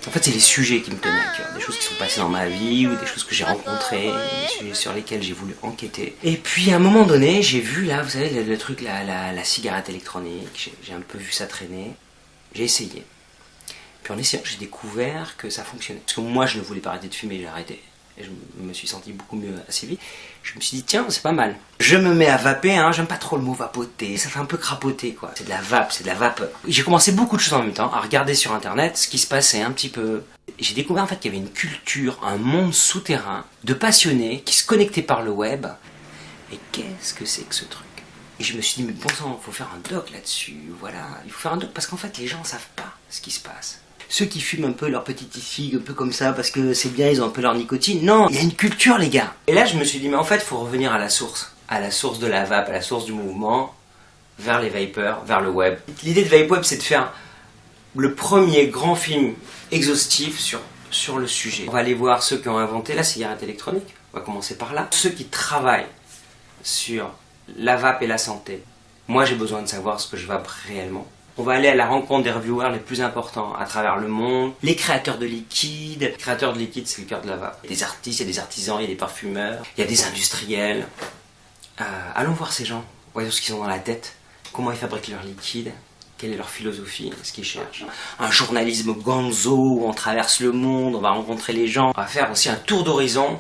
Speaker 7: En fait, c'est les sujets qui me tenaient à cœur, des choses qui sont passées dans ma vie ou des choses que j'ai rencontrées, des sujets sur lesquels j'ai voulu enquêter. Et puis à un moment donné, j'ai vu là, vous savez, le truc, la cigarette électronique, j'ai un peu vu ça traîner. J'ai essayé. Puis en essayant, j'ai découvert que ça fonctionnait. Parce que moi, je ne voulais pas arrêter de fumer, j'ai arrêté. Et je me suis senti beaucoup mieux assez vite. Je me suis dit, tiens, c'est pas mal. Je me mets à vaper, hein, j'aime pas trop le mot vapoter. Ça fait un peu crapoter, quoi. C'est de la vape, c'est de la vapeur. J'ai commencé beaucoup de choses en même temps, à regarder sur internet ce qui se passait un petit peu. J'ai découvert en fait qu'il y avait une culture, un monde souterrain de passionnés qui se connectaient par le web. Et qu'est-ce que c'est que ce truc? Et je me suis dit, mais bon sang, il faut faire un doc là-dessus. Voilà, il faut faire un doc parce qu'en fait, les gens savent pas ce qui se passe. Ceux qui fument un peu leur petite figue, un peu comme ça, parce que c'est bien, ils ont un peu leur nicotine. Non, il y a une culture, les gars. Et là, je me suis dit, mais en fait, il faut revenir à la source de la vape, à la source du mouvement, vers les vapeurs, vers le web. L'idée de Vaporwave, c'est de faire le premier grand film exhaustif sur le sujet. On va aller voir ceux qui ont inventé la cigarette électronique. On va commencer par là. Ceux qui travaillent sur la vape et la santé. Moi, j'ai besoin de savoir ce que je vape réellement. On va aller à la rencontre des reviewers les plus importants à travers le monde. Les créateurs de liquide. Les créateurs de liquide, c'est le cœur de la vape. Il y a des artistes, il y a des artisans, il y a des parfumeurs, il y a des industriels. Allons voir ces gens. Voyons ce qu'ils ont dans la tête. comment ils fabriquent leur liquide, quelle est leur philosophie, ce qu'ils cherchent. Un journalisme gonzo où on traverse le monde, on va rencontrer les gens. On va faire aussi un tour d'horizon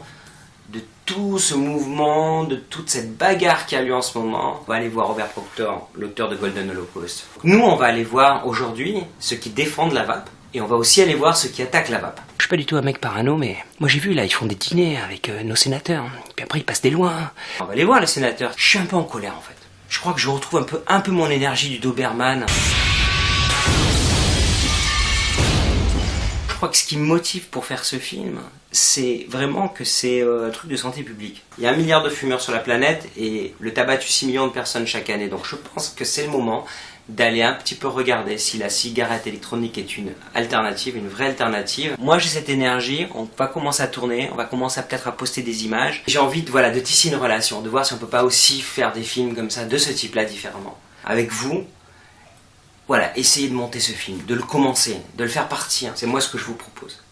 Speaker 7: de tout ce mouvement, de toute cette bagarre qui a lieu en ce moment. On va aller voir Robert Proctor, l'auteur de Golden Holocaust. Nous, on va aller voir aujourd'hui ceux qui défendent la vape, et on va aussi aller voir ceux qui attaquent la vape. Je suis pas du tout un mec parano, mais moi j'ai vu là, ils font des dîners avec nos sénateurs, et puis après ils passent des lois. On va aller voir les sénateurs. Je suis un peu en colère en fait. Je crois que je retrouve un peu mon énergie du Doberman. Je crois que ce qui me motive pour faire ce film, c'est vraiment que c'est un truc de santé publique. Il y a 1 milliard de fumeurs sur la planète et le tabac tue 6 millions de personnes chaque année. Donc je pense que c'est le moment d'aller un petit peu regarder si la cigarette électronique est une alternative, une vraie alternative. Moi j'ai cette énergie, on va commencer à tourner, on va commencer peut-être à poster des images. J'ai envie de tisser une relation, de voir si on peut pas aussi faire des films comme ça, de ce type-là différemment. Avec vous, voilà, essayez de monter ce film, de le commencer, de le faire partir. C'est moi ce que je vous propose.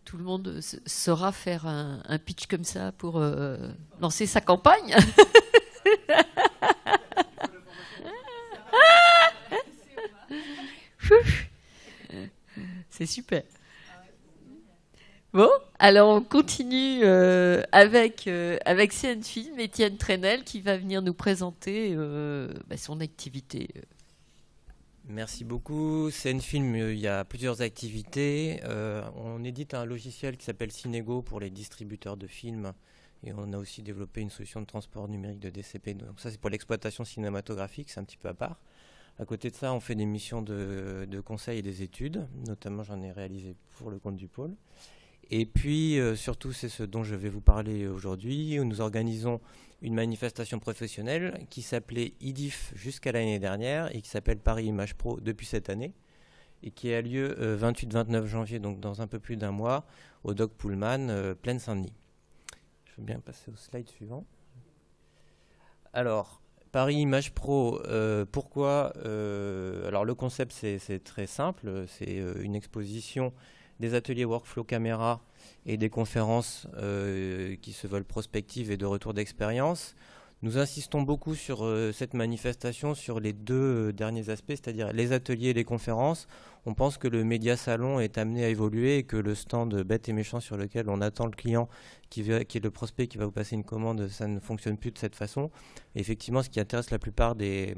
Speaker 1: Tout le monde saura faire un pitch comme ça pour lancer sa campagne. C'est super. Bon, alors on continue avec CN Film, Étienne Trenel qui va venir nous présenter son activité.
Speaker 6: Merci beaucoup. CN Film, il y a plusieurs activités. On édite un logiciel qui s'appelle Cinego pour les distributeurs de films. Et on a aussi développé une solution de transport numérique de DCP. Donc ça, c'est pour l'exploitation cinématographique, c'est un petit peu à part. À côté de ça, on fait des missions de conseil et des études. Notamment, j'en ai réalisé pour le compte du pôle. Et puis, surtout, c'est ce dont je vais vous parler aujourd'hui. Nous organisons une manifestation professionnelle qui s'appelait IDIF jusqu'à l'année dernière et qui s'appelle Paris Image Pro depuis cette année et qui a lieu 28-29 janvier, donc dans un peu plus d'un mois, au Doc Pullman, Plaine Saint-Denis. Je veux bien passer au slide suivant. Alors, Paris Image Pro, pourquoi alors le concept, c'est très simple. C'est une exposition des ateliers workflow caméra et des conférences qui se veulent prospectives et de retour d'expérience. Nous insistons beaucoup sur cette manifestation, sur les deux derniers aspects, c'est-à-dire les ateliers et les conférences. On pense que le média salon est amené à évoluer et que le stand bête et méchant sur lequel on attend le client, qui est le prospect qui va vous passer une commande, ça ne fonctionne plus de cette façon. Et effectivement, ce qui intéresse la plupart des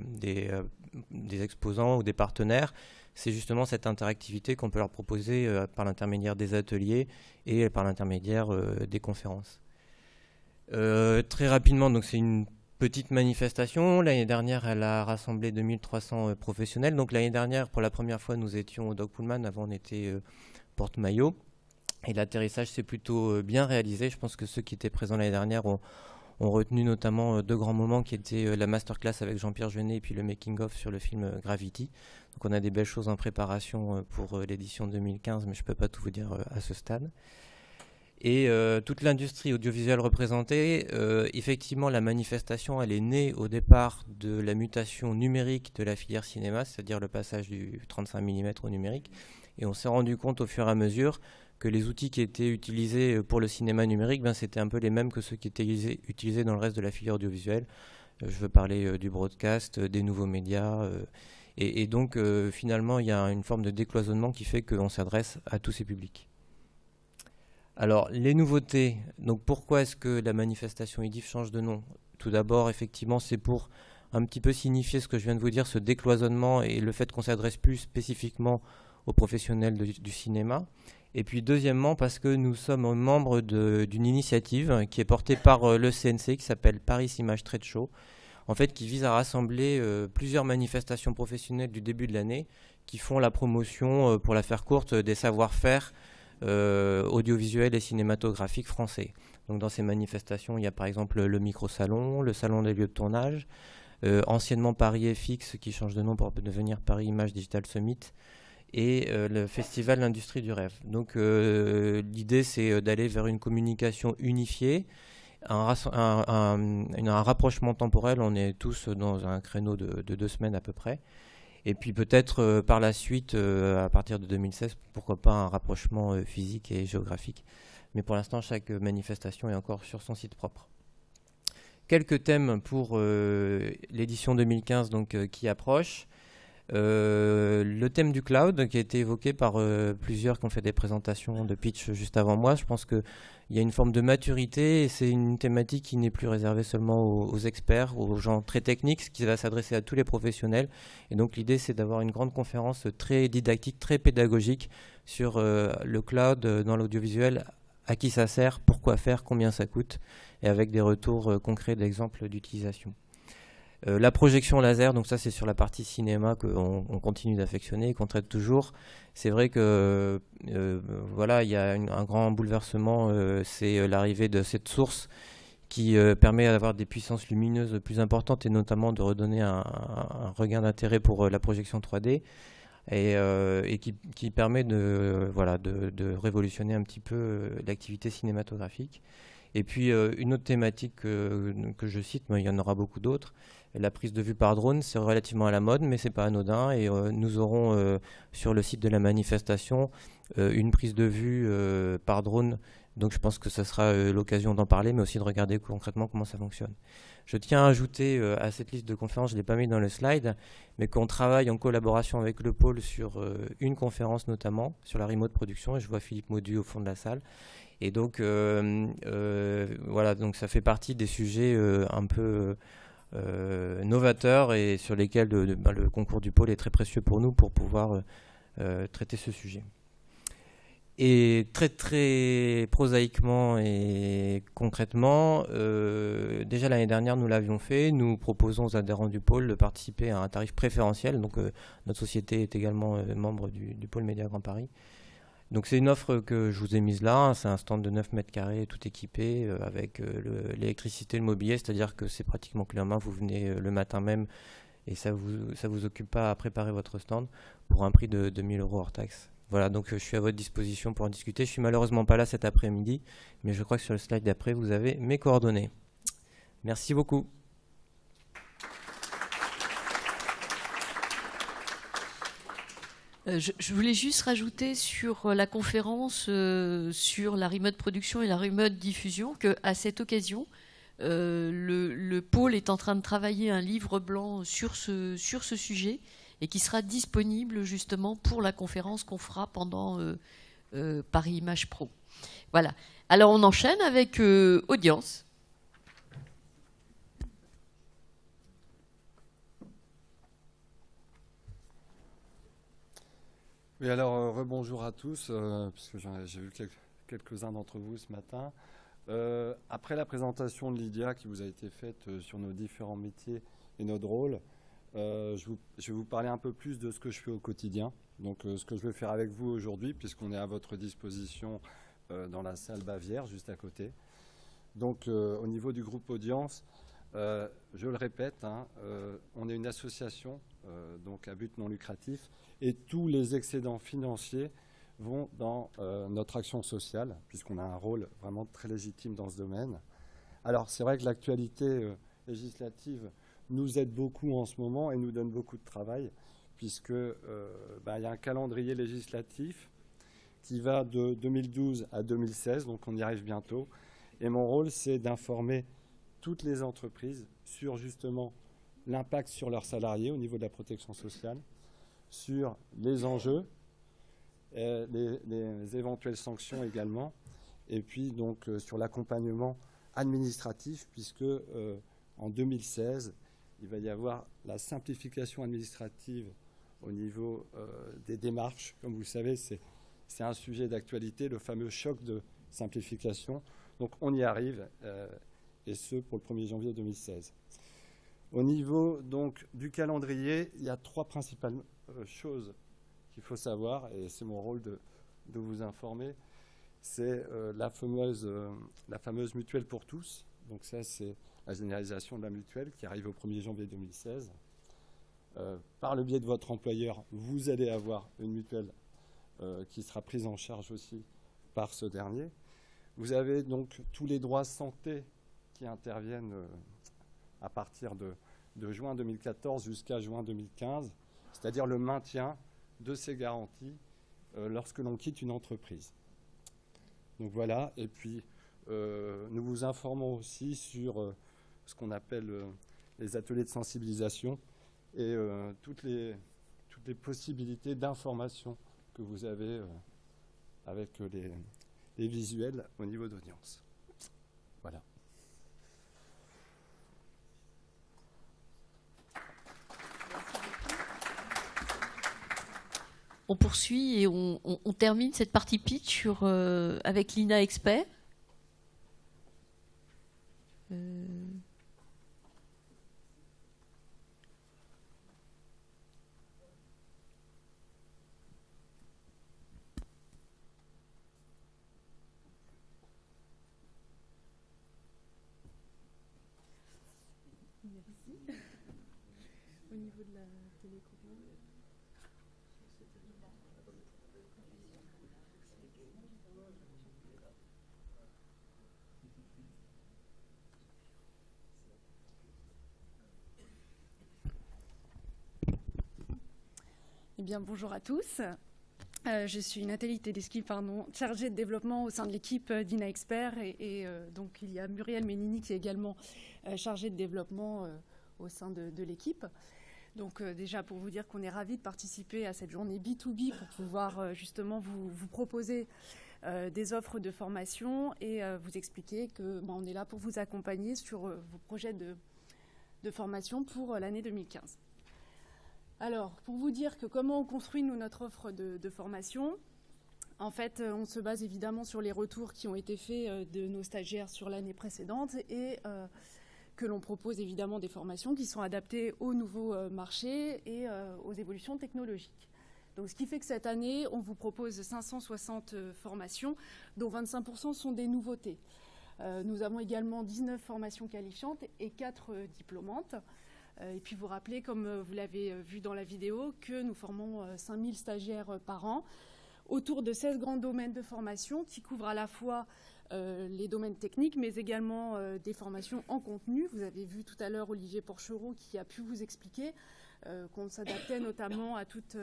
Speaker 6: exposants ou des partenaires, c'est justement cette interactivité qu'on peut leur proposer par l'intermédiaire des ateliers et par l'intermédiaire des conférences. Très rapidement, donc c'est une petite manifestation. L'année dernière, elle a rassemblé 2300 professionnels. Donc l'année dernière, pour la première fois, nous étions au Doc Pullman. Avant, on était Porte-Maillot. Et l'atterrissage s'est plutôt bien réalisé. Je pense que ceux qui étaient présents l'année dernière ont retenu notamment deux grands moments qui étaient la masterclass avec Jean-Pierre Jeunet et puis le making-of sur le film Gravity. Donc on a des belles choses en préparation pour l'édition 2015, mais je ne peux pas tout vous dire à ce stade. Et toute l'industrie audiovisuelle représentée, effectivement la manifestation elle est née au départ de la mutation numérique de la filière cinéma, c'est-à-dire le passage du 35 mm au numérique. Et on s'est rendu compte au fur et à mesure que les outils qui étaient utilisés pour le cinéma numérique, c'était un peu les mêmes que ceux qui étaient utilisés dans le reste de la filière audiovisuelle. Je veux parler du broadcast, des nouveaux médias. Et donc finalement, il y a une forme de décloisonnement qui fait qu'on s'adresse à tous ces publics. Alors, les nouveautés. Donc pourquoi est-ce que la manifestation IDIF change de nom? Tout d'abord, effectivement, c'est pour un petit peu signifier ce que je viens de vous dire, ce décloisonnement et le fait qu'on s'adresse plus spécifiquement aux professionnels du cinéma. Et puis deuxièmement, parce que nous sommes membres d'une initiative qui est portée par le CNC, qui s'appelle Paris Image Trade Show, en fait, qui vise à rassembler plusieurs manifestations professionnelles du début de l'année qui font la promotion, pour la faire courte, des savoir-faire audiovisuels et cinématographiques français. Donc dans ces manifestations, il y a par exemple le micro-salon, le salon des lieux de tournage, anciennement Paris FX qui change de nom pour devenir Paris Image Digital Summit, et le festival L'Industrie du Rêve. Donc l'idée c'est d'aller vers une communication unifiée, un rapprochement temporel. On est tous dans un créneau de 2 semaines à peu près, Et puis peut-être par la suite, à partir de 2016, pourquoi pas un rapprochement physique et géographique. Mais pour l'instant, chaque manifestation est encore sur son site propre. Quelques thèmes pour l'édition 2015 donc, qui approche. Le thème du cloud qui a été évoqué par plusieurs qui ont fait des présentations de pitch juste avant moi. Je pense qu'il y a une forme de maturité et c'est une thématique qui n'est plus réservée seulement aux experts, aux gens très techniques, ce qui va s'adresser à tous les professionnels. Et donc l'idée c'est d'avoir une grande conférence très didactique, très pédagogique sur le cloud dans l'audiovisuel, à qui ça sert, pourquoi faire, combien ça coûte, et avec des retours concrets d'exemples d'utilisation. La projection laser, donc ça c'est sur la partie cinéma qu'on continue d'affectionner et qu'on traite toujours. C'est vrai que voilà, il y a un grand bouleversement, c'est l'arrivée de cette source qui permet d'avoir des puissances lumineuses plus importantes et notamment de redonner un regain d'intérêt pour la projection 3D et qui permet de révolutionner un petit peu l'activité cinématographique. Et puis une autre thématique que je cite, mais il y en aura beaucoup d'autres, la prise de vue par drone, c'est relativement à la mode, mais c'est pas anodin. Et nous aurons sur le site de la manifestation une prise de vue par drone. Donc je pense que ça sera l'occasion d'en parler, mais aussi de regarder concrètement comment ça fonctionne. Je tiens à ajouter à cette liste de conférences, je ne l'ai pas mis dans le slide, mais qu'on travaille en collaboration avec le pôle sur une conférence notamment, sur la remote production. Et je vois Philippe Maudu au fond de la salle. Et donc, voilà, donc ça fait partie des sujets un peu novateurs et sur lesquels le concours du pôle est très précieux pour nous pour pouvoir traiter ce sujet. Et très très prosaïquement et concrètement, déjà l'année dernière nous l'avions fait, nous proposons aux adhérents du pôle de participer à un tarif préférentiel, donc notre société est également membre du pôle Média Grand Paris. Donc c'est une offre que je vous ai mise là, c'est un stand de 9 mètres carrés tout équipé avec l'électricité, le mobilier, c'est-à-dire que c'est pratiquement clé en main, vous venez le matin même et ça vous occupe pas à préparer votre stand pour un prix de 2 000 € hors taxe. Voilà, donc je suis à votre disposition pour en discuter. Je suis malheureusement pas là cet après-midi, mais je crois que sur le slide d'après, vous avez mes coordonnées. Merci beaucoup.
Speaker 1: Je voulais juste rajouter sur la conférence sur la remote production et la remote diffusion qu'à cette occasion, le pôle est en train de travailler un livre blanc sur ce sujet et qui sera disponible justement pour la conférence qu'on fera pendant Paris Image Pro. Voilà. Alors on enchaîne avec audience.
Speaker 21: Oui, alors rebonjour à tous, puisque j'ai vu quelques-uns d'entre vous ce matin. Après la présentation de Lydia qui vous a été faite sur nos différents métiers et notre rôle, je vais vous parler un peu plus de ce que je fais au quotidien. Donc ce que je vais faire avec vous aujourd'hui, puisqu'on est à votre disposition dans la salle Bavière, juste à côté. Donc au niveau du groupe audience, je le répète, on est une association donc à but non lucratif et tous les excédents financiers vont dans notre action sociale, puisqu'on a un rôle vraiment très légitime dans ce domaine. Alors c'est vrai que l'actualité législative nous aide beaucoup en ce moment et nous donne beaucoup de travail, puisque y a un calendrier législatif qui va de 2012 à 2016, donc on y arrive bientôt. Et mon rôle, c'est d'informer toutes les entreprises sur justement l'impact sur leurs salariés au niveau de la protection sociale, sur les enjeux, les éventuelles sanctions également, et puis donc sur l'accompagnement administratif, puisque en 2016, il va y avoir la simplification administrative au niveau des démarches. Comme vous le savez, c'est un sujet d'actualité, le fameux choc de simplification. Donc on y arrive, et ce pour le 1er janvier 2016. Au niveau donc du calendrier, il y a 3 principales choses qu'il faut savoir, et c'est mon rôle de vous informer. C'est la fameuse mutuelle pour tous. Donc ça, c'est la généralisation de la mutuelle qui arrive au 1er janvier 2016. Par le biais de votre employeur, vous allez avoir une mutuelle qui sera prise en charge aussi par ce dernier. Vous avez donc tous les droits santé qui interviennent à partir de juin 2014 jusqu'à juin 2015.
Speaker 8: c'est-à-dire le maintien de ces garanties lorsque l'on quitte une entreprise. Donc voilà, et puis nous vous informons aussi sur ce qu'on appelle les ateliers de sensibilisation et toutes les possibilités d'information que vous avez avec les visuels au niveau d'audience. Voilà.
Speaker 1: On poursuit et on termine cette partie pitch avec l'INA Expert.
Speaker 9: Au niveau de la télécommande. Eh bien, bonjour à tous. Je suis Nathalie Tedeschi, chargée de développement au sein de l'équipe d'INA Expert. Donc, il y a Muriel Ménini qui est également chargée de développement au sein de l'équipe. Donc, déjà, pour vous dire qu'on est ravis de participer à cette journée B2B pour pouvoir justement vous proposer des offres de formation et vous expliquer qu'on est là pour vous accompagner sur vos projets de formation pour l'année 2015. Alors, pour vous dire comment on construit notre offre de formation, en fait, on se base évidemment sur les retours qui ont été faits de nos stagiaires sur l'année précédente et que l'on propose évidemment des formations qui sont adaptées aux nouveaux marchés et aux évolutions technologiques. Donc, ce qui fait que cette année, on vous propose 560 formations, dont 25% sont des nouveautés. Nous avons également 19 formations qualifiantes et 4 diplômantes. Et puis vous rappelez, comme vous l'avez vu dans la vidéo, que nous formons 5000 stagiaires par an autour de 16 grands domaines de formation qui couvrent à la fois les domaines techniques, mais également des formations en contenu. Vous avez vu tout à l'heure Olivier Porchereau qui a pu vous expliquer qu'on s'adaptait notamment à toutes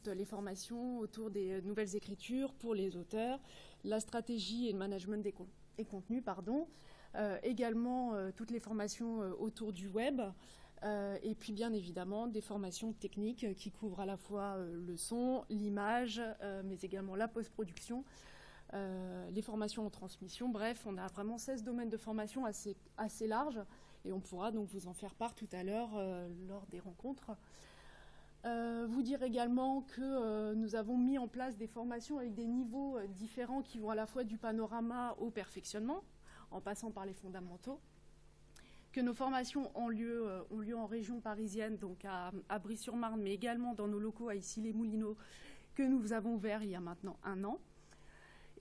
Speaker 9: les formations autour des nouvelles écritures pour les auteurs, la stratégie et le management des contenus, également toutes les formations autour du web et puis bien évidemment des formations techniques qui couvrent à la fois le son, l'image, mais également la post-production, les formations en transmission. Bref, on a vraiment 16 domaines de formation assez larges et on pourra donc vous en faire part tout à l'heure lors des rencontres. Vous dire également que nous avons mis en place des formations avec des niveaux différents qui vont à la fois du panorama au perfectionnement, en passant par les fondamentaux, que nos formations ont lieu en région parisienne, donc à Brie-sur-Marne, mais également dans nos locaux à Issy-les-Moulineaux, que nous avons ouverts il y a maintenant 1 an,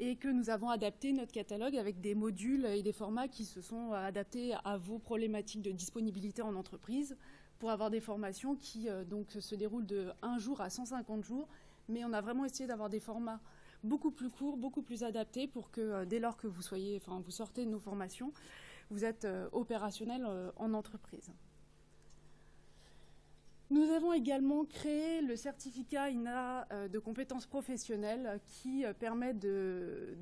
Speaker 9: et que nous avons adapté notre catalogue avec des modules et des formats qui se sont adaptés à vos problématiques de disponibilité en entreprise, pour avoir des formations qui donc se déroulent de 1 jour à 150 jours, mais on a vraiment essayé d'avoir des formats beaucoup plus courts, beaucoup plus adaptés pour que dès lors que vous sortez de nos formations, vous êtes opérationnel en entreprise. Nous avons également créé le certificat INA de compétences professionnelles qui permet de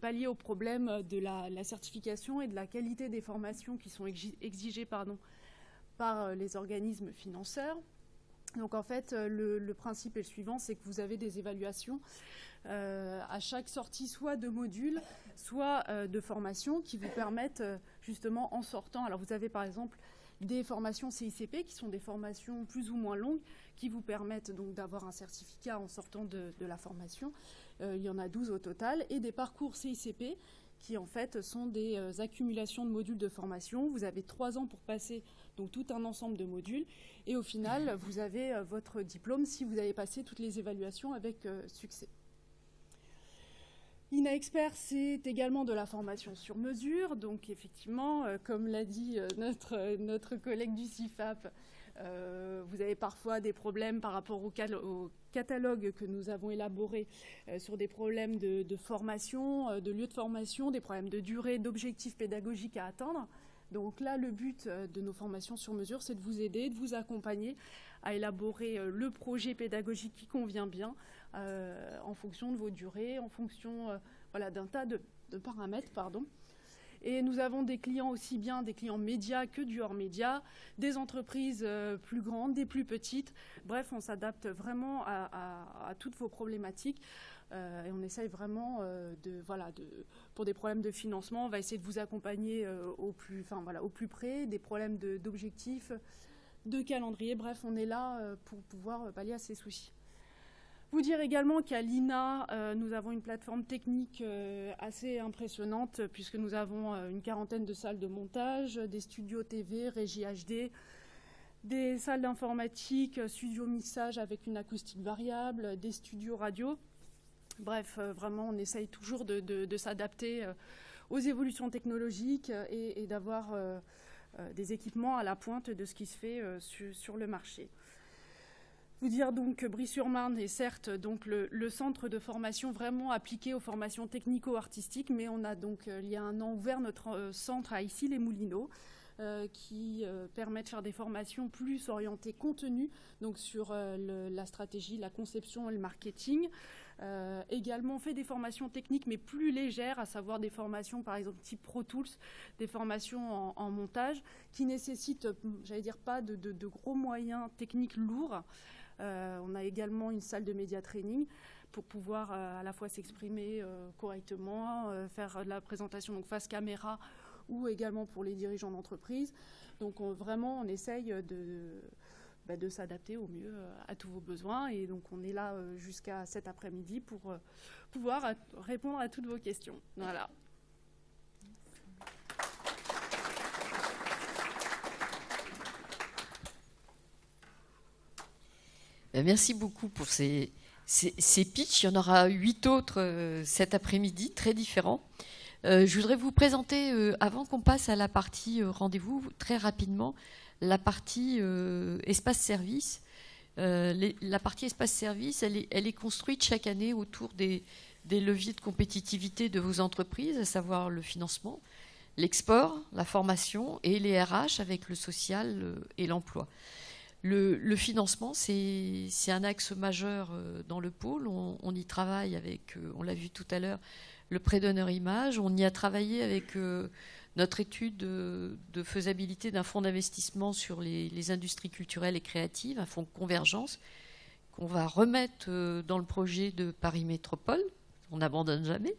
Speaker 9: pallier au problème de la certification et de la qualité des formations qui sont exigées par les organismes financeurs. Donc en fait, le principe est le suivant, c'est que vous avez des évaluations à chaque sortie, soit de modules, soit de formations qui vous permettent justement en sortant. Alors vous avez par exemple des formations CICP qui sont des formations plus ou moins longues qui vous permettent donc d'avoir un certificat en sortant de la formation. Il y en a 12 au total, et des parcours CICP qui en fait sont des accumulations de modules de formation. Vous avez 3 ans pour passer donc tout un ensemble de modules et au final vous avez votre diplôme si vous avez passé toutes les évaluations avec succès. INA Expert, c'est également de la formation sur mesure, donc effectivement, comme l'a dit notre collègue du CIFAP, vous avez parfois des problèmes par rapport au catalogue que nous avons élaboré sur des problèmes de formation, de lieu de formation, des problèmes de durée, d'objectifs pédagogiques à atteindre. Donc là, le but de nos formations sur mesure, c'est de vous aider, de vous accompagner à élaborer le projet pédagogique qui convient bien en fonction de vos durées, en fonction d'un tas de paramètres. Et nous avons des clients aussi bien des clients médias que du hors-média, des entreprises plus grandes, des plus petites. Bref, on s'adapte vraiment à toutes vos problématiques. Et on essaye vraiment pour des problèmes de financement, on va essayer de vous accompagner au plus près, des problèmes d'objectifs, de calendrier. Bref, on est là pour pouvoir pallier à ces soucis. Vous dire également qu'à l'INA, nous avons une plateforme technique assez impressionnante puisque nous avons une 40aine de salles de montage, des studios TV, régie HD, des salles d'informatique, studio mixage avec une acoustique variable, des studios radio. Bref, vraiment, on essaye toujours de s'adapter aux évolutions technologiques et d'avoir des équipements à la pointe de ce qui se fait sur le marché. Vous dire donc que Brie-sur-Marne est certes donc le centre de formation vraiment appliqué aux formations technico-artistiques, mais on a donc il y a un an ouvert notre centre à Issy-les-Moulineaux qui permet de faire des formations plus orientées contenu, donc sur la stratégie, la conception et le marketing. Également on fait des formations techniques mais plus légères, à savoir des formations par exemple type Pro Tools, des formations en montage qui nécessitent, j'allais dire, pas de gros moyens techniques lourds. On a également une salle de média training pour pouvoir à la fois s'exprimer correctement, faire de la présentation donc face caméra ou également pour les dirigeants d'entreprise. Donc vraiment on essaye de s'adapter au mieux à tous vos besoins et donc on est là jusqu'à cet après-midi pour pouvoir répondre à toutes vos questions. Voilà.
Speaker 1: Merci beaucoup pour ces pitchs. Il y en aura 8 autres cet après-midi, très différents. Je voudrais vous présenter, avant qu'on passe à la partie rendez-vous, très rapidement, la partie espace-service. La partie espace-service, elle est construite chaque année autour des leviers de compétitivité de vos entreprises, à savoir le financement, l'export, la formation et les RH avec le social et l'emploi. Le financement, c'est un axe majeur dans le pôle. On y travaille avec, on l'a vu tout à l'heure, le prêt d'honneur image. On y a travaillé avec notre étude de faisabilité d'un fonds d'investissement sur les industries culturelles et créatives, un fonds de convergence, qu'on va remettre dans le projet de Paris Métropole. On n'abandonne jamais.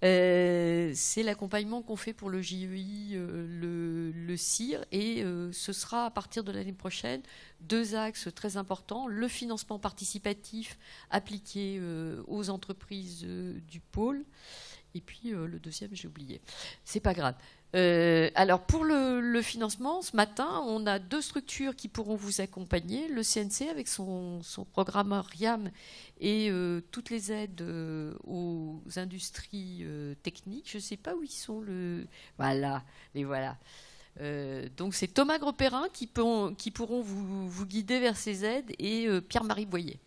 Speaker 1: C'est l'accompagnement qu'on fait pour le JEI, le CIR, et ce sera à partir de l'année prochaine 2 axes très importants: le financement participatif appliqué aux entreprises du pôle, et puis le deuxième j'ai oublié, c'est pas grave. Alors pour le financement, ce matin, on a 2 structures qui pourront vous accompagner. Le CNC avec son programme RIAM et toutes les aides aux industries techniques. Je ne sais pas où ils sont. Voilà, les voilà. Donc c'est Thomas Grosperrin qui pourront vous guider vers ces aides et Pierre-Marie Boyer.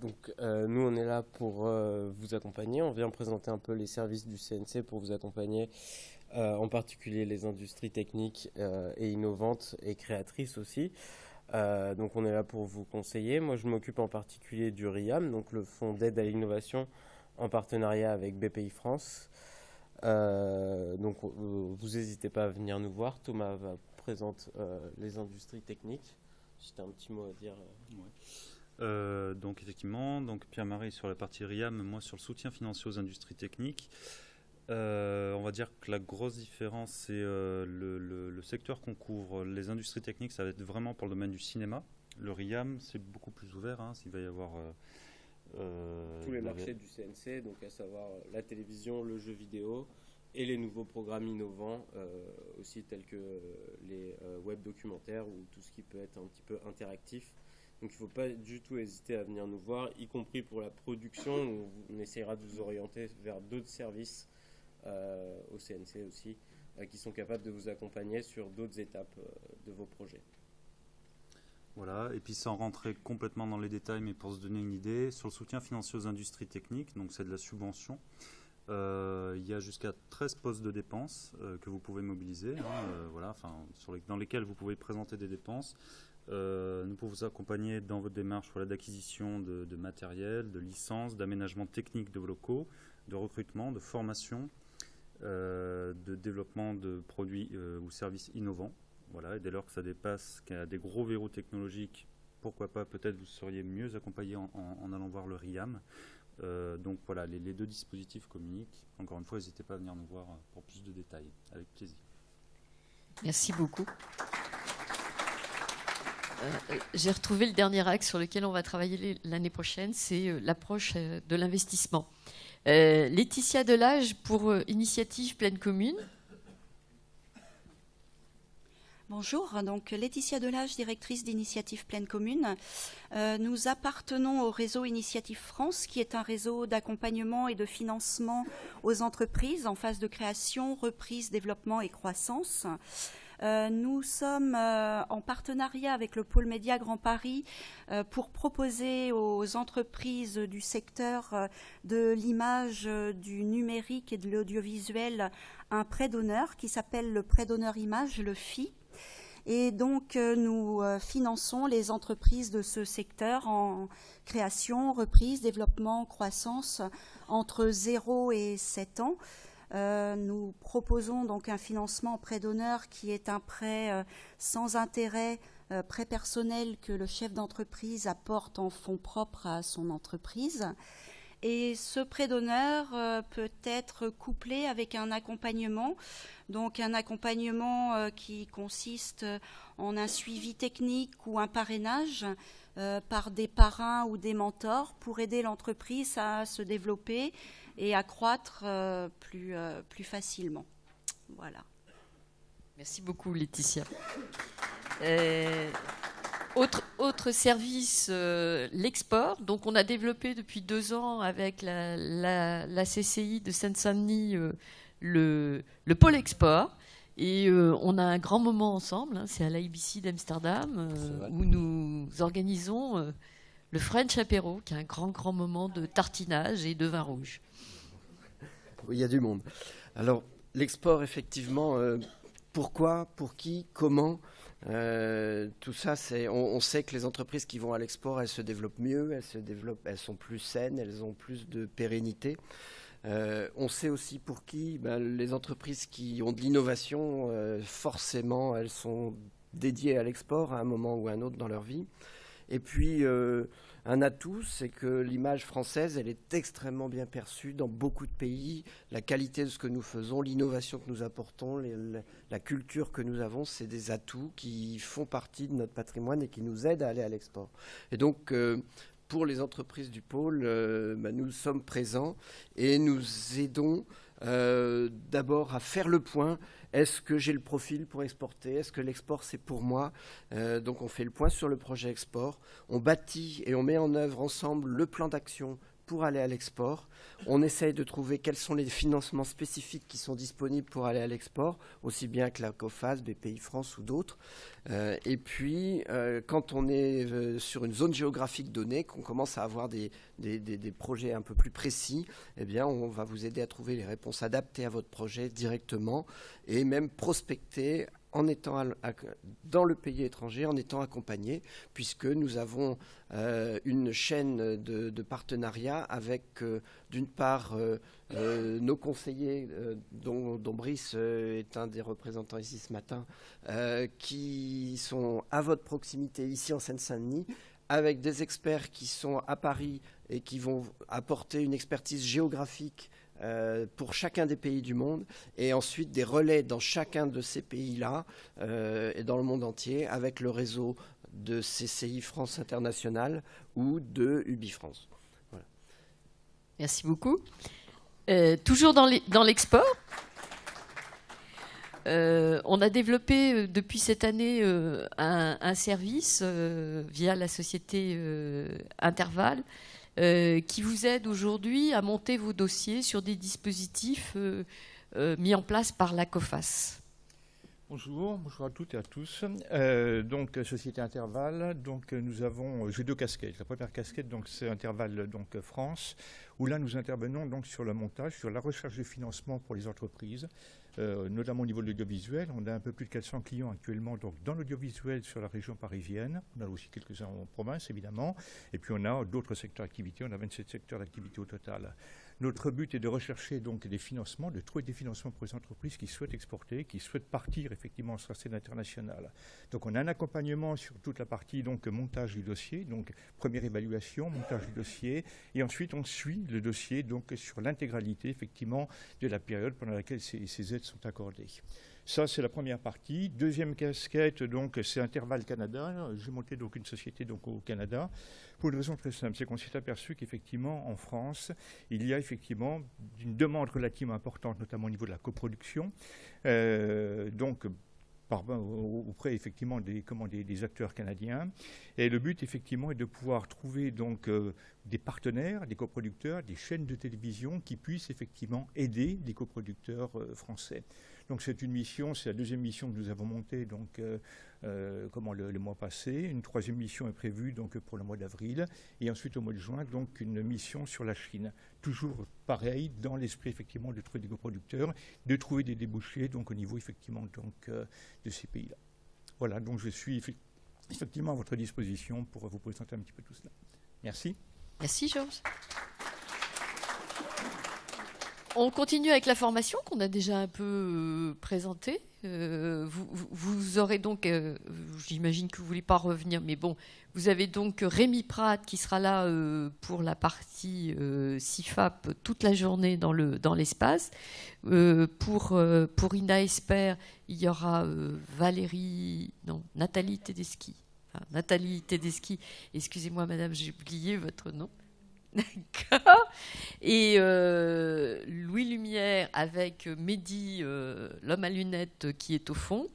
Speaker 6: Donc nous on est là pour vous accompagner, on vient présenter un peu les services du CNC pour vous accompagner, en particulier les industries techniques et innovantes et créatrices aussi. Donc on est là pour vous conseiller. Moi je m'occupe en particulier du RIAM, donc le fonds d'aide à l'innovation en partenariat avec BPI France. Donc vous n'hésitez pas à venir nous voir. Thomas va présenter les industries techniques. Si tu as un petit mot à dire.
Speaker 10: Ouais. Donc effectivement, Pierre-Marie sur la partie RIAM, moi sur le soutien financier aux industries techniques. On va dire que la grosse différence, c'est le secteur qu'on couvre. Les industries techniques, ça va être vraiment pour le domaine du cinéma. Le RIAM, c'est beaucoup plus ouvert. Il va y avoir
Speaker 6: tous les marchés du CNC, donc à savoir la télévision, le jeu vidéo et les nouveaux programmes innovants aussi tels que les web documentaires ou tout ce qui peut être un petit peu interactif. Donc il ne faut pas du tout hésiter à venir nous voir, y compris pour la production, où on essaiera de vous orienter vers d'autres services au CNC aussi, qui sont capables de vous accompagner sur d'autres étapes de vos projets.
Speaker 10: Voilà, et puis sans rentrer complètement dans les détails, mais pour se donner une idée, sur le soutien financier aux industries techniques, donc c'est de la subvention. Il y a jusqu'à 13 postes de dépenses que vous pouvez mobiliser, dans lesquels vous pouvez présenter des dépenses. Nous pouvons vous accompagner dans votre démarche d'acquisition de matériel, de licences, d'aménagement technique de vos locaux, de recrutement, de formation, de développement de produits ou services innovants. Voilà, et dès lors que ça dépasse qu'il y a des gros verrous technologiques, pourquoi pas, peut-être vous seriez mieux accompagné en allant voir le RIAM. Donc voilà, les deux dispositifs communiquent. Encore une fois, n'hésitez pas à venir nous voir pour plus de détails. Avec plaisir.
Speaker 1: Merci beaucoup. J'ai retrouvé le dernier axe sur lequel on va travailler l'année prochaine, c'est l'approche de l'investissement. Laetitia Delage pour Initiative Pleine Commune.
Speaker 11: Bonjour, donc Laetitia Delage, directrice d'Initiative Pleine Commune. Nous appartenons au réseau Initiative France, qui est un réseau d'accompagnement et de financement aux entreprises en phase de création, reprise, développement et croissance. Nous sommes en partenariat avec le pôle Média Grand Paris pour proposer aux entreprises du secteur de l'image, du numérique et de l'audiovisuel un prêt d'honneur qui s'appelle le prêt d'honneur image, le FI. Et donc, nous finançons les entreprises de ce secteur en création, reprise, développement, croissance entre 0 et 7 ans. Nous proposons donc un financement prêt d'honneur qui est un prêt sans intérêt, prêt personnel que le chef d'entreprise apporte en fonds propres à son entreprise. Et ce prêt d'honneur peut être couplé avec un accompagnement, donc un accompagnement qui consiste en un suivi technique ou un parrainage par des parrains ou des mentors pour aider l'entreprise à se développer et à croître plus facilement. Voilà.
Speaker 1: Merci beaucoup, Laetitia. Autre service, l'export. Donc, on a développé depuis 2 ans avec la CCI de Seine-Saint-Denis le pôle export. Et on a un grand moment ensemble. C'est à l'IBC d'Amsterdam où nous organisons le French Apéro, qui est un grand moment de tartinage et de vin rouge.
Speaker 13: Oui, il y a du monde. Alors, l'export, effectivement, pourquoi, pour qui, comment tout ça, on sait que les entreprises qui vont à l'export, elles se développent mieux, elles sont plus saines, elles ont plus de pérennité. On sait aussi pour qui, les entreprises qui ont de l'innovation, forcément, elles sont dédiées à l'export à un moment ou à un autre dans leur vie. Et puis, un atout, c'est que l'image française, elle est extrêmement bien perçue dans beaucoup de pays. La qualité de ce que nous faisons, l'innovation que nous apportons, la culture que nous avons, c'est des atouts qui font partie de notre patrimoine et qui nous aident à aller à l'export. Et donc, pour les entreprises du pôle, nous sommes présents et nous aidons d'abord à faire le point. Est-ce que j'ai le profil pour exporter? Est-ce que l'export, c'est pour moi? Donc, on fait le point sur le projet export. On bâtit et on met en œuvre ensemble le plan d'action pour aller à l'export. On essaye de trouver quels sont les financements spécifiques qui sont disponibles pour aller à l'export, aussi bien que la COFAS, BPI France ou d'autres. Et puis, quand on est sur une zone géographique donnée, qu'on commence à avoir des projets un peu plus précis, eh bien, on va vous aider à trouver les réponses adaptées à votre projet directement et même prospecter en étant dans le pays étranger, en étant accompagné, puisque nous avons une chaîne de partenariat avec, d'une part, nos conseillers, dont Brice est un des représentants ici ce matin, qui sont à votre proximité ici en Seine-Saint-Denis, avec des experts qui sont à Paris et qui vont apporter une expertise géographique pour chacun des pays du monde, et ensuite des relais dans chacun de ces pays-là et dans le monde entier avec le réseau de CCI France Internationale ou de UBI France. Voilà.
Speaker 1: Merci beaucoup. Toujours dans l'export, on a développé depuis cette année un service via la société Interval qui vous aide aujourd'hui à monter vos dossiers sur des dispositifs mis en place par la COFAS.
Speaker 5: Bonjour à toutes et à tous. Donc Société Intervalle. Donc j'ai 2 casquettes. La première casquette, donc c'est Intervalle donc France, où là nous intervenons donc sur le montage, sur la recherche de financement pour les entreprises, notamment au niveau de l'audiovisuel. On a un peu plus de 400 clients actuellement donc dans l'audiovisuel sur la région parisienne. On a aussi quelques-uns en province évidemment. Et puis on a d'autres secteurs d'activité. On a 27 secteurs d'activité au total. Notre but est de rechercher donc des financements, de trouver des financements pour les entreprises qui souhaitent exporter, qui souhaitent partir effectivement sur la scène internationale. Donc on a un accompagnement sur toute la partie donc montage du dossier, donc première évaluation, montage du dossier, et ensuite on suit le dossier donc sur l'intégralité effectivement de la période pendant laquelle ces aides sont accordées. Ça, c'est la première partie. Deuxième casquette, donc, c'est Intervalle Canada. J'ai monté donc une société donc, au Canada pour une raison très simple. C'est qu'on s'est aperçu qu'effectivement, en France, il y a effectivement une demande relativement importante, notamment au niveau de la coproduction. Donc, auprès effectivement des acteurs canadiens. Et le but effectivement est de pouvoir trouver donc des partenaires, des coproducteurs, des chaînes de télévision qui puissent effectivement aider les coproducteurs français. Donc c'est une mission, c'est la deuxième mission que nous avons montée donc le mois passé. Une troisième mission est prévue donc pour le mois d'avril et ensuite au mois de juin donc une mission sur la Chine. Toujours pareil dans l'esprit effectivement de trouver des coproducteurs, de trouver des débouchés donc au niveau effectivement donc de ces pays-là. Voilà, donc je suis effectivement à votre disposition pour vous présenter un petit peu tout cela. Merci.
Speaker 1: Merci Georges. On continue avec la formation qu'on a déjà un peu présentée. Vous aurez donc, j'imagine que vous ne voulez pas revenir, mais bon, vous avez donc Rémi Pratt qui sera là pour la partie CIFAP toute la journée dans l'espace. Pour Ina Esper, il y aura Nathalie Tedeschi. Enfin, Nathalie Tedeschi, excusez-moi madame, j'ai oublié votre nom. D'accord. Et Louis Lumière avec Mehdi, l'homme à lunettes qui est au fond.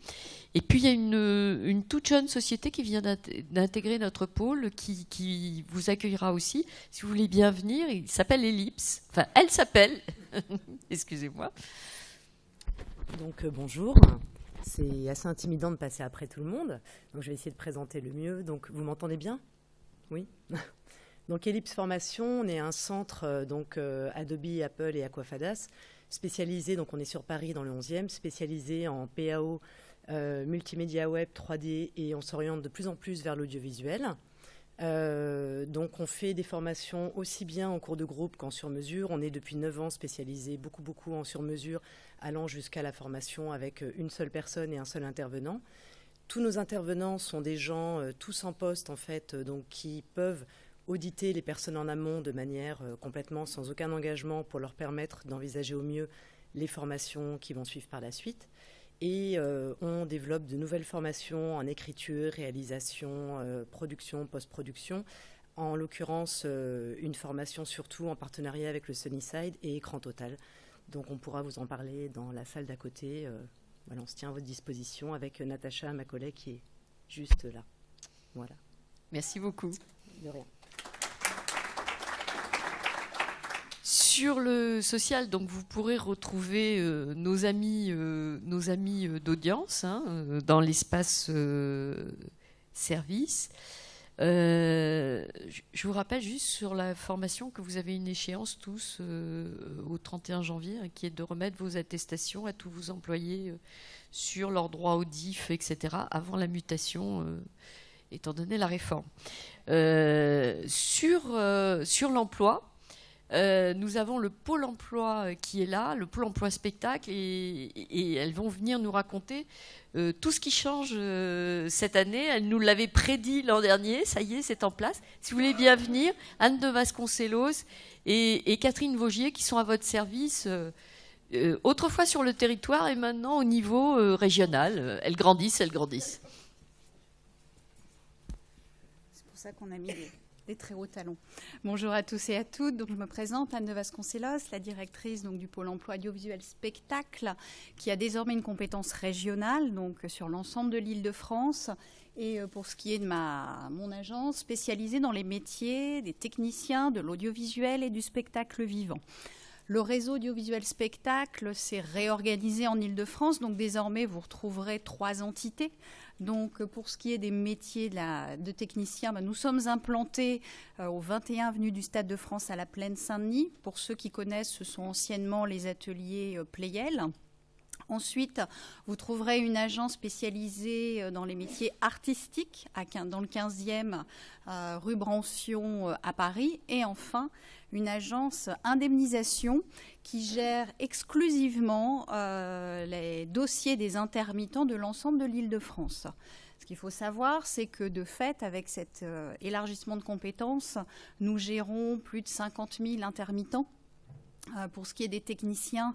Speaker 1: Et puis il y a une toute jeune société qui vient d'intégrer notre pôle qui vous accueillera aussi. Si vous voulez bien venir, il s'appelle Ellipse. Enfin, elle s'appelle. Excusez-moi.
Speaker 14: Donc bonjour. C'est assez intimidant de passer après tout le monde. Donc je vais essayer de présenter le mieux. Donc vous m'entendez bien ? Oui. Donc Ellipse Formation, on est un centre Adobe, Apple et Aquafadas, spécialisé, donc on est sur Paris dans le 11e, spécialisé en PAO, multimédia web, 3D, et on s'oriente de plus en plus vers l'audiovisuel. Donc on fait des formations aussi bien en cours de groupe qu'en sur-mesure. On est depuis 9 ans spécialisé beaucoup en sur-mesure, allant jusqu'à la formation avec une seule personne et un seul intervenant. Tous nos intervenants sont des gens tous en poste en fait, donc qui peuvent auditer les personnes en amont de manière complètement sans aucun engagement pour leur permettre d'envisager au mieux les formations qui vont suivre par la suite. Et on développe de nouvelles formations en écriture, réalisation, production, post-production. En l'occurrence, une formation surtout en partenariat avec le Sunnyside et Écran Total. Donc on pourra vous en parler dans la salle d'à côté. Voilà, on se tient à votre disposition avec Natacha, ma collègue, qui est juste là. Voilà.
Speaker 1: Merci beaucoup.
Speaker 14: De rien.
Speaker 1: Sur le social, donc vous pourrez retrouver nos amis d'audience dans l'espace service. Je vous rappelle juste sur la formation que vous avez une échéance tous au 31 janvier, qui est de remettre vos attestations à tous vos employés sur leurs droits au DIF, etc., avant la mutation, étant donné la réforme. Sur l'emploi, nous avons le pôle emploi qui est là, le pôle emploi spectacle, et elles vont venir nous raconter tout ce qui change cette année. Elles nous l'avaient prédit l'an dernier, ça y est, c'est en place. Si vous voulez bien venir, Anne de Vasconcelos et Catherine Vaugier qui sont à votre service, autrefois sur le territoire et maintenant au niveau régional. Elles grandissent.
Speaker 15: C'est pour ça qu'on a mis des très hauts talons. Bonjour à tous et à toutes. Donc, je me présente, Anne de Vasconcelos, la directrice donc, du pôle emploi audiovisuel spectacle, qui a désormais une compétence régionale donc, sur l'ensemble de l'Île-de-France. Et pour ce qui est de mon agence, spécialisée dans les métiers des techniciens, de l'audiovisuel et du spectacle vivant. Le réseau audiovisuel spectacle s'est réorganisé en Île-de-France, donc désormais vous retrouverez 3 entités. Donc pour ce qui est des métiers de techniciens, nous sommes implantés au 21 avenue du Stade de France à la Plaine Saint-Denis. Pour ceux qui connaissent, ce sont anciennement les ateliers Playel. Ensuite, vous trouverez une agence spécialisée dans les métiers artistiques dans le 15e rue Brancion à Paris. Et enfin, une agence indemnisation qui gère exclusivement les dossiers des intermittents de l'ensemble de l'Île-de-France. Ce qu'il faut savoir, c'est que de fait, avec cet élargissement de compétences, nous gérons plus de 50 000 intermittents. Pour ce qui est des techniciens,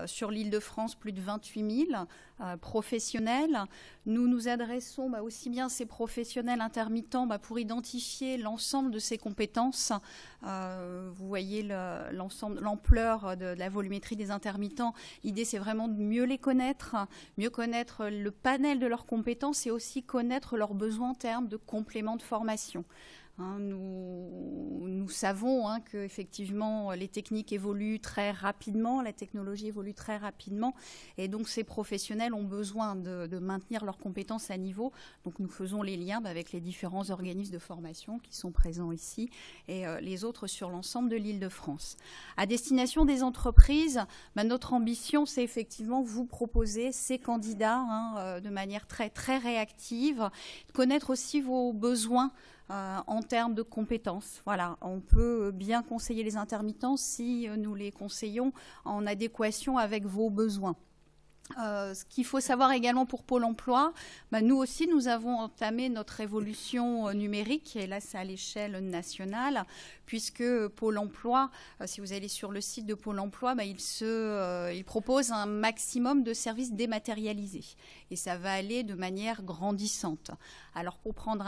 Speaker 15: sur l'Île-de-France, plus de 28 000 professionnels. Nous nous adressons aussi bien à ces professionnels intermittents pour identifier l'ensemble de ces compétences. Vous voyez l'ampleur de la volumétrie des intermittents. L'idée, c'est vraiment de mieux les connaître, mieux connaître le panel de leurs compétences et aussi connaître leurs besoins en termes de compléments de formation. Nous savons qu'effectivement les techniques évoluent très rapidement, la technologie évolue très rapidement et donc ces professionnels ont besoin de maintenir leurs compétences à niveau. Donc nous faisons les liens avec les différents organismes de formation qui sont présents ici et les autres sur l'ensemble de l'Île-de-France. À destination des entreprises, notre ambition c'est effectivement vous proposer ces candidats de manière très, très réactive, connaître aussi vos besoins en termes de compétences. Voilà, on peut bien conseiller les intermittents si nous les conseillons en adéquation avec vos besoins. Ce qu'il faut savoir également pour Pôle emploi, nous aussi, nous avons entamé notre évolution numérique, et là, c'est à l'échelle nationale, puisque Pôle emploi, si vous allez sur le site de Pôle emploi, il propose un maximum de services dématérialisés. Et ça va aller de manière grandissante. Alors, pour prendre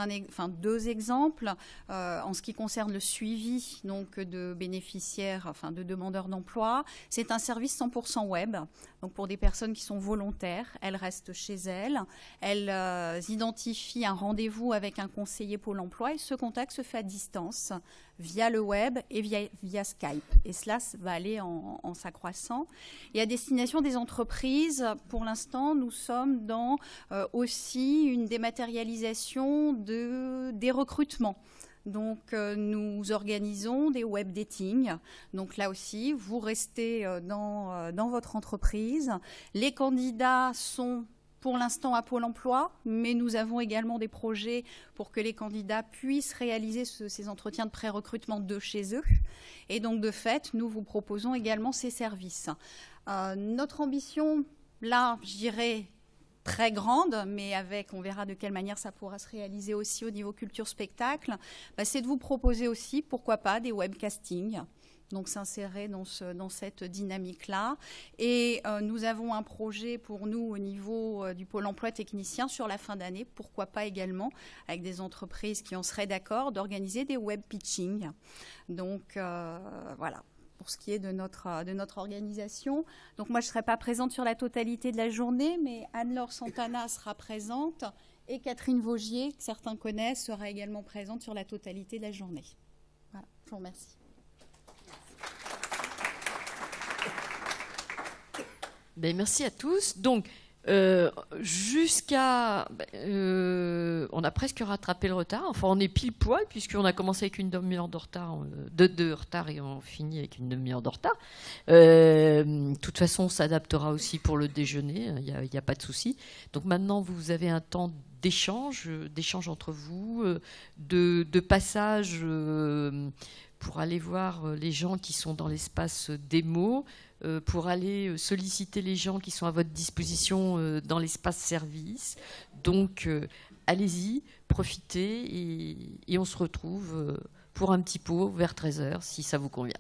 Speaker 15: 2 exemples, en ce qui concerne le suivi de bénéficiaires, de demandeurs d'emploi, c'est un service 100% web. Donc, pour des personnes qui sont volontaires, elles restent chez elles, elles identifient un rendez-vous avec un conseiller Pôle emploi et ce contact se fait à distance via le web et via Skype. Et cela va aller en s'accroissant. Et à destination des entreprises, pour l'instant, nous sommes dans aussi une dématérialisation des recrutements. Donc, nous organisons des web datings. Donc là aussi, vous restez dans votre entreprise. Les candidats sont pour l'instant à Pôle emploi, mais nous avons également des projets pour que les candidats puissent réaliser ces entretiens de pré-recrutement de chez eux. Et donc, de fait, nous vous proposons également ces services. Notre ambition, là, je dirais, très grande, mais on verra de quelle manière ça pourra se réaliser aussi au niveau culture-spectacle, c'est de vous proposer aussi, pourquoi pas, des webcastings. Donc s'insérer dans cette dynamique-là. Et nous avons un projet pour nous au niveau du Pôle emploi technicien sur la fin d'année, pourquoi pas également, avec des entreprises qui en seraient d'accord, d'organiser des web pitching. Donc voilà. Pour ce qui est de notre organisation. Donc moi, je ne serai pas présente sur la totalité de la journée, mais Anne-Laure Santana sera présente et Catherine Vaugier, que certains connaissent, sera également présente sur la totalité de la journée. Voilà, je vous remercie.
Speaker 1: Merci à tous. Donc, on a presque rattrapé le retard. Enfin, on est pile poil puisqu'on a commencé avec une demi-heure de retard, de retard et on finit avec une demi-heure de retard. De toute façon, on s'adaptera aussi pour le déjeuner. Il n'y a pas de souci. Donc maintenant, vous avez un temps d'échange entre vous, de passage pour aller voir les gens qui sont dans l'espace démo, pour aller solliciter les gens qui sont à votre disposition dans l'espace service. Donc, allez-y, profitez et on se retrouve pour un petit pot vers 13h si ça vous convient.